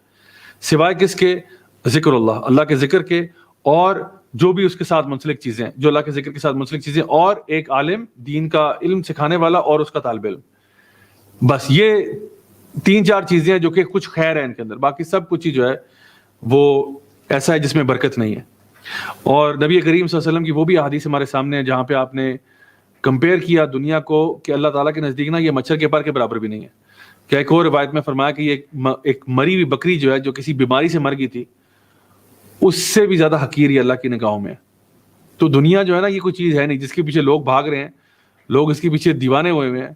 Speaker 1: سوائے کس کے؟ ذکر اللہ, اللہ کے ذکر کے, اور جو بھی اس کے ساتھ منسلک چیزیں, جو اللہ کے ذکر کے ساتھ منسلک چیزیں, اور ایک عالم, دین کا علم سکھانے والا, اور اس کا طالب علم. بس یہ 3-4 چیزیں ہیں جو کہ کچھ خیر ہے ان کے اندر. باقی سب کچھ ہی جو ہے وہ ایسا ہے جس میں برکت نہیں ہے. اور نبی کریم صلی اللہ علیہ وسلم کی وہ بھی احادیث ہمارے سامنے ہے جہاں پہ آپ نے کمپیئر کیا دنیا کو کہ اللہ تعالیٰ کے نزدیک نا یہ مچھر کے پر کے برابر بھی نہیں ہے. کہ ایک اور روایت میں فرمایا کہ یہ ایک مری ہوئی بکری جو ہے, جو کسی بیماری سے مر گئی تھی, اس سے بھی زیادہ حقیر یہ اللہ کی نگاہوں میں. تو دنیا جو ہے نا یہ کوئی چیز ہے نہیں جس کے پیچھے لوگ بھاگ رہے ہیں, لوگ اس کے پیچھے دیوانے ہوئے ہیں,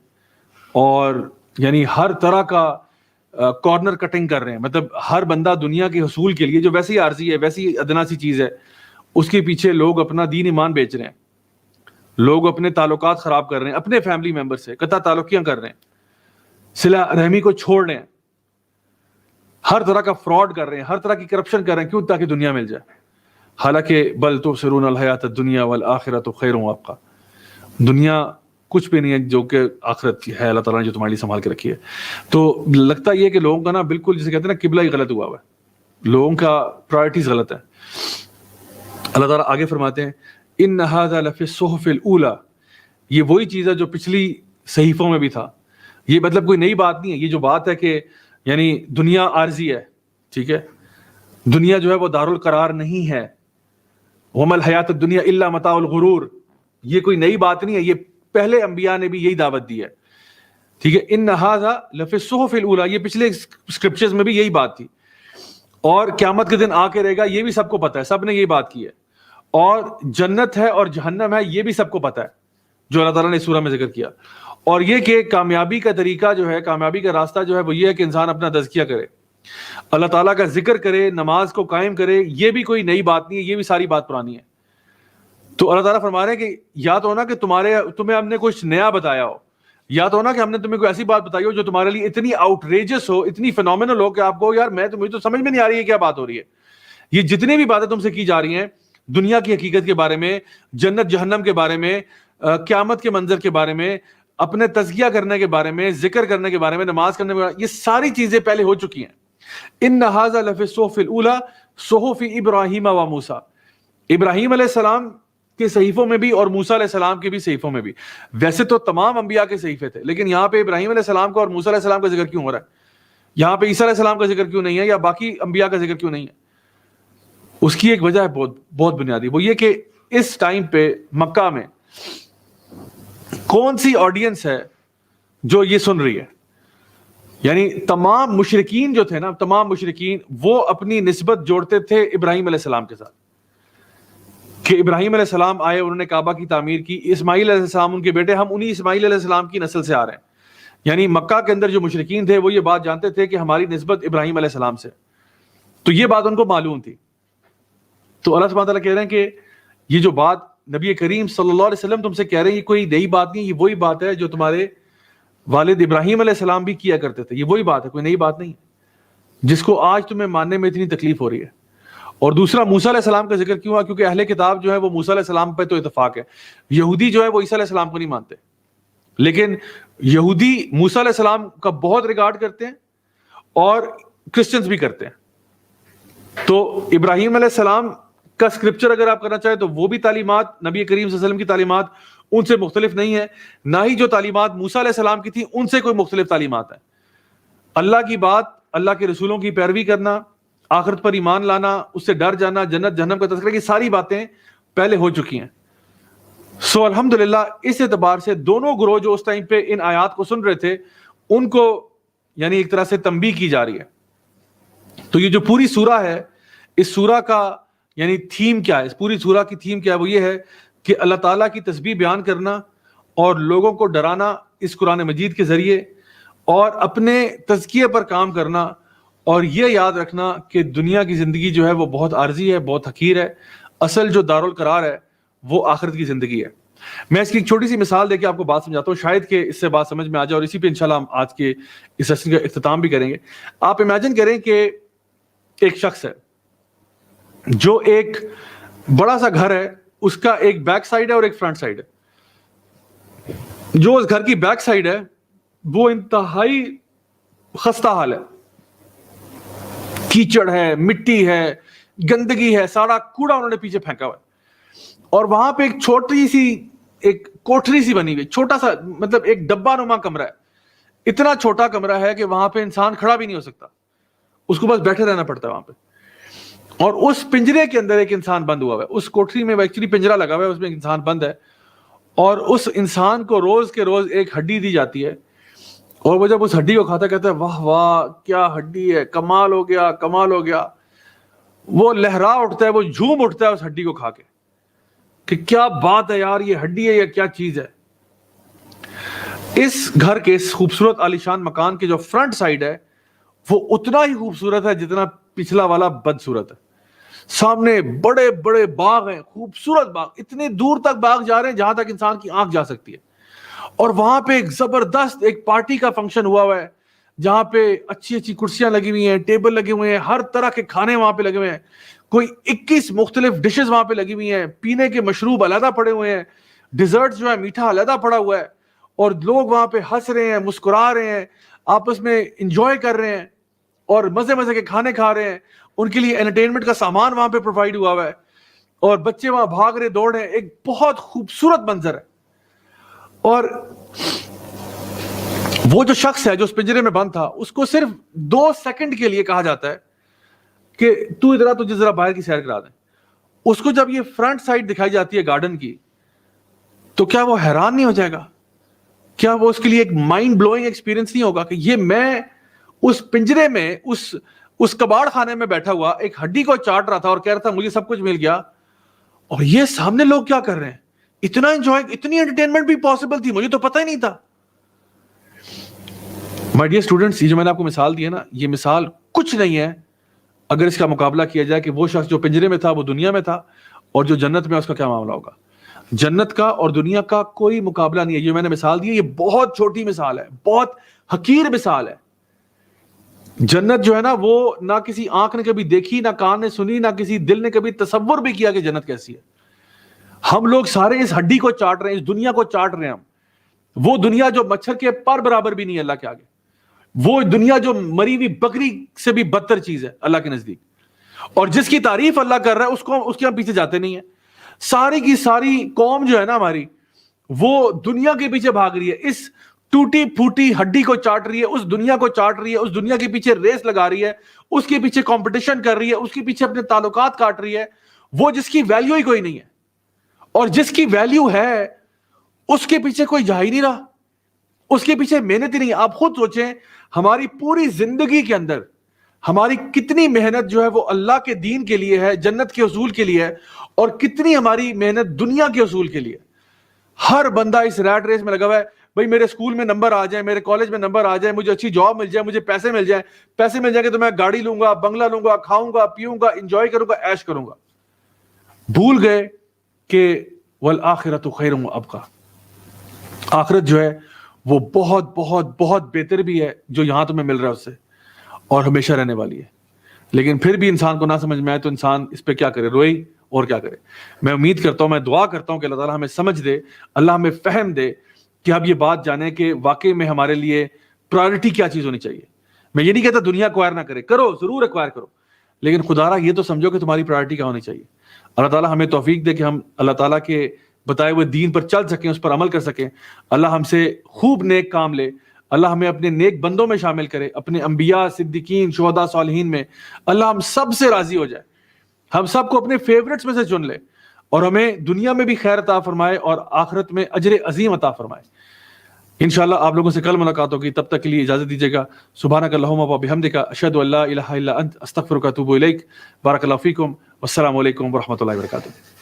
Speaker 1: اور یعنی ہر طرح کا کارنر کٹنگ کر رہے ہیں. مطلب ہر بندہ دنیا کے حصول کے لیے جو ویسی ہی عارضی ہے, ویسی ادنا سی چیز ہے, اس کے پیچھے لوگ اپنا دین ایمان بیچ رہے ہیں. لوگ اپنے تعلقات خراب کر رہے ہیں, اپنے فیملی ممبر سے قطع تعلقیاں کر رہے ہیں, صلہ رحمی کو چھوڑ رہے ہیں, ہر طرح کا فراڈ کر رہے ہیں, ہر طرح کی کرپشن کر رہے ہیں. کیوں؟ تاکہ دنیا مل جائے. حالانکہ بل تؤثرون الحیات الدنیا والآخرۃ خیر وابقیٰ, دنیا کچھ بھی نہیں ہے جو کہ آخرت کی ہے, اللہ تعالیٰ نے جو تمہارے لیے سنبھال کے رکھی ہے. تو لگتا یہ کہ لوگوں کا نا بالکل جسے کہتے ہیں نا قبلہ ہی غلط ہوا ہوا ہے, لوگوں کا پرائرٹیز غلط ہے. اللہ تعالیٰ آگے فرماتے ہیں ان ھذا لفی الصحف الاولی, یہ وہی چیز ہے جو پچھلی صحیفوں میں بھی تھا. یہ مطلب کوئی نئی بات نہیں ہے. یہ جو بات ہے کہ یعنی دنیا عارضی ہے, ٹھیک ہے, دنیا جو ہے وہ دارالقرار نہیں ہے. وما الحیات الدنیا الا متاع الغرور, یہ کوئی نئی بات نہیں ہے, یہ پہلے انبیاء نے بھی یہی دعوت دی ہے, ٹھیک ہے. ان ھذا لفی الصحف الاولی, یہ پچھلے اسکرپچرز میں بھی یہی بات تھی, اور قیامت کے دن آ کے رہے گا, یہ بھی سب کو پتہ ہے, سب نے یہی بات کی ہے. اور جنت ہے اور جہنم ہے, یہ بھی سب کو پتہ ہے, جو اللہ تعالیٰ نے سورہ میں ذکر کیا. اور یہ کہ کامیابی کا طریقہ جو ہے, کامیابی کا راستہ جو ہے وہ یہ ہے کہ انسان اپنا تزکیہ کرے, اللہ تعالیٰ کا ذکر کرے, نماز کو قائم کرے. یہ بھی کوئی نئی بات نہیں ہے, یہ بھی ساری بات پرانی ہے. تو اللہ تعالیٰ فرما رہے ہیں کہ یا تو ہونا کہ تمہیں ہم نے کچھ نیا بتایا ہو, یا تو ہونا کہ ہم نے تمہیں کوئی ایسی بات بتائی ہو جو تمہارے لیے اتنی آؤٹریجس ہو, اتنی فینومینل ہو کہ آپ کو یار مجھے تو سمجھ میں نہیں آ رہی ہے کیا بات ہو رہی ہے. یہ جتنی بھی باتیں تم سے کی جا رہی ہیں, دنیا کی حقیقت کے بارے میں, جنت جہنم کے بارے میں, قیامت کے منظر کے بارے میں, اپنے تزکیہ کرنے کے بارے میں, ذکر کرنے کے بارے میں, نماز کرنے کے بارے میں, یہ ساری چیزیں پہلے ہو چکی ہیں. ان ھذا لفی الصحف الاولی صحف ابراہیم و موسیٰ, ابراہیم علیہ السلام کے صحیفوں میں بھی اور موسیٰ علیہ السلام کے بھی صحیفوں میں بھی. ویسے تو تمام انبیاء کے صحیفے تھے, لیکن یہاں پہ ابراہیم علیہ السلام کا اور موسیٰ علیہ السلام کا ذکر کیوں ہو رہا ہے؟ یہاں پہ عیسیٰ علیہ السلام کا ذکر کیوں نہیں ہے, یا باقی انبیاء کا ذکر کیوں نہیں ہے؟ اس کی ایک وجہ ہے بہت بنیادی, وہ یہ کہ اس ٹائم پہ مکہ میں کون سی آڈینس ہے جو یہ سن رہی ہے. یعنی تمام مشرکین جو تھے نا, تمام مشرکین وہ اپنی نسبت جوڑتے تھے ابراہیم علیہ السلام کے ساتھ, کہ ابراہیم علیہ السلام آئے, انہوں نے کعبہ کی تعمیر کی, اسماعیل علیہ السلام ان کے بیٹے, ہم انہی اسماعیل علیہ السلام کی نسل سے آ رہے ہیں. یعنی مکہ کے اندر جو مشرکین تھے وہ یہ بات جانتے تھے کہ ہماری نسبت ابراہیم علیہ السلام سے, تو یہ بات ان کو معلوم تھی. تو اللہ سبحانہ تعالیٰ کہہ رہے ہیں کہ یہ جو بات نبی کریم صلی اللہ علیہ وسلم تم سے کہہ رہے ہیں, یہ کوئی نئی بات نہیں, یہ وہی بات ہے جو تمہارے والد ابراہیم علیہ السلام بھی کیا کرتے تھے. یہ وہی بات ہے, کوئی نئی بات نہیں ہے جس کو آج تمہیں ماننے میں اتنی تکلیف ہو رہی ہے. اور دوسرا, موسیٰ علیہ السلام کا ذکر کیوں ہوا؟ کیونکہ اہل کتاب جو ہے وہ موسیٰ علیہ السلام پہ تو اتفاق ہے, یہودی جو ہے وہ عیسیٰ علیہ السلام کو نہیں مانتے, لیکن یہودی موسیٰ علیہ السلام کا بہت ریگارڈ کرتے ہیں اور کرسچنز بھی کرتے ہیں. تو ابراہیم علیہ السلام کا اسکرپچر اگر آپ کرنا چاہیں تو وہ بھی تعلیمات نبی کریم صلی اللہ علیہ وسلم کی تعلیمات ان سے مختلف نہیں ہے, نہ ہی جو تعلیمات موسیٰ علیہ السلام کی تھی ان سے کوئی مختلف تعلیمات ہیں. اللہ کی بات, اللہ کے رسولوں کی پیروی کرنا, آخرت پر ایمان لانا, اس سے ڈر جانا, جنت جہنم کا تذکرہ, کی ساری باتیں پہلے ہو چکی ہیں. سو الحمدللہ اس اعتبار سے دونوں گروہ جو اس ٹائم پہ ان آیات کو سن رہے تھے ان کو یعنی ایک طرح سے تنبیہ کی جا رہی ہے. تو یہ جو پوری سورہ ہے, اس سورہ کا یعنی تھیم کیا ہے, اس پوری سورہ کی تھیم کیا ہے؟ وہ یہ ہے کہ اللہ تعالیٰ کی تسبیح بیان کرنا اور لوگوں کو ڈرانا اس قرآن مجید کے ذریعے, اور اپنے تزکیے پر کام کرنا, اور یہ یاد رکھنا کہ دنیا کی زندگی جو ہے وہ بہت عارضی ہے, بہت حقیر ہے, اصل جو دارالقرار ہے وہ آخرت کی زندگی ہے. میں اس کی ایک چھوٹی سی مثال دے کے آپ کو بات سمجھاتا ہوں, شاید کہ اس سے بات سمجھ میں آ جائے, اور اسی پہ انشاءاللہ ہم آج کے اس سیشن کا اختتام بھی کریں گے. آپ امیجن کریں کہ ایک شخص ہے جو ایک بڑا سا گھر ہے, اس کا ایک بیک سائڈ ہے اور ایک فرنٹ سائڈ ہے. جو اس گھر کی بیک سائڈ ہے وہ انتہائی خستہ حال ہے, کیچڑ ہے, مٹی ہے, گندگی ہے, سارا کوڑا انہوں نے پیچھے پھینکا ہوا ہے. اور وہاں پہ ایک چھوٹی سی ایک کوٹھری سی بنی ہوئی, چھوٹا سا مطلب ایک ڈبہ نما کمرہ ہے. اتنا چھوٹا کمرہ ہے کہ وہاں پہ انسان کھڑا بھی نہیں ہو سکتا, اس کو بس بیٹھے رہنا پڑتا ہے وہاں پہ. اور اس پنجرے کے اندر ایک انسان بند ہوا ہوا ہے, اس کوٹھری میں ایکچولی پنجرا لگا ہوا ہے, اس میں ایک انسان بند ہے, اور اس انسان کو روز کے روز ایک ہڈی دی جاتی ہے, اور وہ جب اس ہڈی کو کھاتا کہتا ہے واہ واہ کیا ہڈی ہے, کمال ہو گیا, کمال ہو گیا. وہ لہرا اٹھتا ہے, وہ جھوم اٹھتا ہے اس ہڈی کو کھا کے کہ کیا بات ہے یار, یہ ہڈی ہے یا کیا چیز ہے. اس گھر کے اس خوبصورت عالیشان مکان کے جو فرنٹ سائڈ ہے وہ اتنا ہی خوبصورت ہے جتنا پچھلا والا بدصورت ہے. سامنے بڑے بڑے باغ ہیں, خوبصورت باغ, اتنے دور تک باغ جا رہے ہیں جہاں تک انسان کی آنکھ جا سکتی ہے. اور وہاں پہ ایک زبردست ایک پارٹی کا فنکشن ہوا ہوا ہے, جہاں پہ اچھی اچھی کرسیاں لگی ہوئی ہیں, ٹیبل لگے ہوئے ہیں, ہر طرح کے کھانے وہاں پہ لگے ہوئے ہیں, کوئی 21 مختلف ڈشز وہاں پہ لگی ہوئی ہیں, پینے کے مشروب علیحدہ پڑے ہوئے ہیں, ڈیزرٹ جو ہے میٹھا علیحدہ پڑا ہوا ہے, اور لوگ وہاں پہ ہنس رہے ہیں, مسکرا رہے ہیں, آپس میں انجوائے کر رہے ہیں, اور مزے مزے کے کھانے کھا رہے ہیں. ان کے لیے انٹرٹینمنٹ کا سامان وہاں پہ پرووائڈ ہوا ہوا ہے, اور بچے وہاں بھاگ رہے دوڑ رہے ہیں. ایک بہت خوبصورت منظر ہے. اور وہ جو شخص ہے جو اس پنجرے میں بند تھا, اس کو صرف 2 سیکنڈ کے لیے کہا جاتا ہے کہ تو ادھر تجھے ذرا باہر کی سیر کرا دیں. اس کو جب یہ فرنٹ سائڈ دکھائی جاتی ہے گارڈن کی, تو کیا وہ حیران نہیں ہو جائے گا؟ کیا وہ اس کے لیے ایک مائنڈ بلوئنگ ایکسپیرینس نہیں ہوگا کہ یہ میں اس پنجرے میں اس کباڑ خانے میں بیٹھا ہوا ایک ہڈی کو چاٹ رہا تھا اور کہہ رہا تھا مجھے سب کچھ مل گیا, اور یہ سامنے لوگ کیا کر رہے ہیں, اتنا انجوائے, اتنی انٹرٹینمنٹ بھی پاسبل تھی, مجھے تو پتہ ہی نہیں تھا. مائی ڈیئر اسٹوڈنٹس, یہ جو میں نے آپ کو مثال دی ہے نا, یہ مثال کچھ نہیں ہے اگر اس کا مقابلہ کیا جائے کہ وہ شخص جو پنجرے میں تھا وہ دنیا میں تھا, اور جو جنت میں اس کا کیا معاملہ ہوگا. جنت کا اور دنیا کا کوئی مقابلہ نہیں ہے. یہ میں نے مثال دی ہے, یہ بہت چھوٹی مثال ہے, بہت حقیر مثال ہے. جنت جو ہے نا وہ نہ کسی آنکھ نے کبھی دیکھی، نہ کان نے سنی، نہ کسی دل نے کبھی تصور بھی کیا کہ جنت کیسی ہے. ہم لوگ سارے اس ہڈی کو چاٹ رہے ہیں، اس دنیا کو چاٹ رہے ہیں ہم. وہ دنیا جو مچھر کے پر برابر بھی نہیں ہے اللہ کے آگے، وہ دنیا جو مری ہوئی بکری سے بھی بدتر چیز ہے اللہ کے نزدیک. اور جس کی تعریف اللہ کر رہا ہے اس کے ہم پیچھے جاتے نہیں ہیں. ساری کی ساری قوم جو ہے نا ہماری، وہ دنیا کے پیچھے بھاگ رہی ہے، اس ٹوٹی پھوٹی ہڈی کو چاٹ رہی ہے، اس دنیا کو چاٹ رہی ہے، اس دنیا کے پیچھے ریس لگا رہی ہے، اس کے پیچھے کمپٹیشن کر رہی ہے، اس کے پیچھے اپنے تعلقات کاٹ رہی ہے، وہ جس کی ویلیو ہی کوئی نہیں ہے. اور جس کی ویلیو ہے اس کے پیچھے کوئی جا ہی نہیں رہا، اس کے پیچھے محنت ہی نہیں. آپ خود سوچیں ہماری پوری زندگی کے اندر ہماری کتنی محنت جو ہے وہ اللہ کے دین کے لیے ہے، جنت کے حصول کے لیے ہے، اور کتنی ہماری محنت دنیا کے حصول کے لیے. ہر بندہ اس ریٹ ریس میں لگا ہوا ہے، بھائی میرے اسکول میں نمبر آ جائیں، میرے کالج میں نمبر آ جائیں، مجھے اچھی جاب مل جائے، مجھے پیسے مل جائیں. پیسے مل جائیں گے تو میں گاڑی لوں گا، بنگلہ لوں گا، کھاؤں گا، پیوں گا، انجوائے کروں گا، عیش کروں گا. بھول گئے کہ والآخرۃ خیر وابقیٰ، آخرت جو ہے وہ بہت بہت بہت بہتر بھی ہے جو یہاں تمہیں مل رہا ہے اس سے، اور ہمیشہ رہنے والی ہے. لیکن پھر بھی انسان کو نہ سمجھ میں آئے تو انسان اس پہ کیا کرے، روئے اور کیا کرے. میں امید کرتا ہوں، میں دعا کرتا ہوں کہ اللہ تعالیٰ ہمیں سمجھ دے، اللہ ہمیں فہم دے کہ اب یہ بات جانیں کہ واقعی میں ہمارے لیے پرائرٹی کیا چیز ہونی چاہیے. میں یہ نہیں کہتا دنیا ایکوائر نہ کرے، کرو ضرور ایکوائر کرو، لیکن خدا را یہ تو سمجھو کہ تمہاری پرائرٹی کیا ہونی چاہیے. اللہ تعالیٰ ہمیں توفیق دے کہ ہم اللہ تعالیٰ کے بتائے ہوئے دین پر چل سکیں، اس پر عمل کر سکیں. اللہ ہم سے خوب نیک کام لے، اللہ ہمیں اپنے نیک بندوں میں شامل کرے، اپنے انبیاء، صدیقین، شہداء، صالحین میں. اللہ ہم سب سے راضی ہو جائے، ہم سب کو اپنے فیورٹس میں سے چن لے، اور ہمیں دنیا میں بھی خیر عطا فرمائے اور آخرت میں اجر عظیم عطا فرمائے. انشاءاللہ آپ لوگوں سے کل ملاقات ہوگی، تب تک کے لیے اجازت دیجیے گا. سبحانک اللہم و بحمدک، اشہد ان لا الہ الا انت، استغفرک و اتوب الیک. بارک اللہ فیکم، والسلام علیکم ورحمۃ اللہ وبرکاتہ.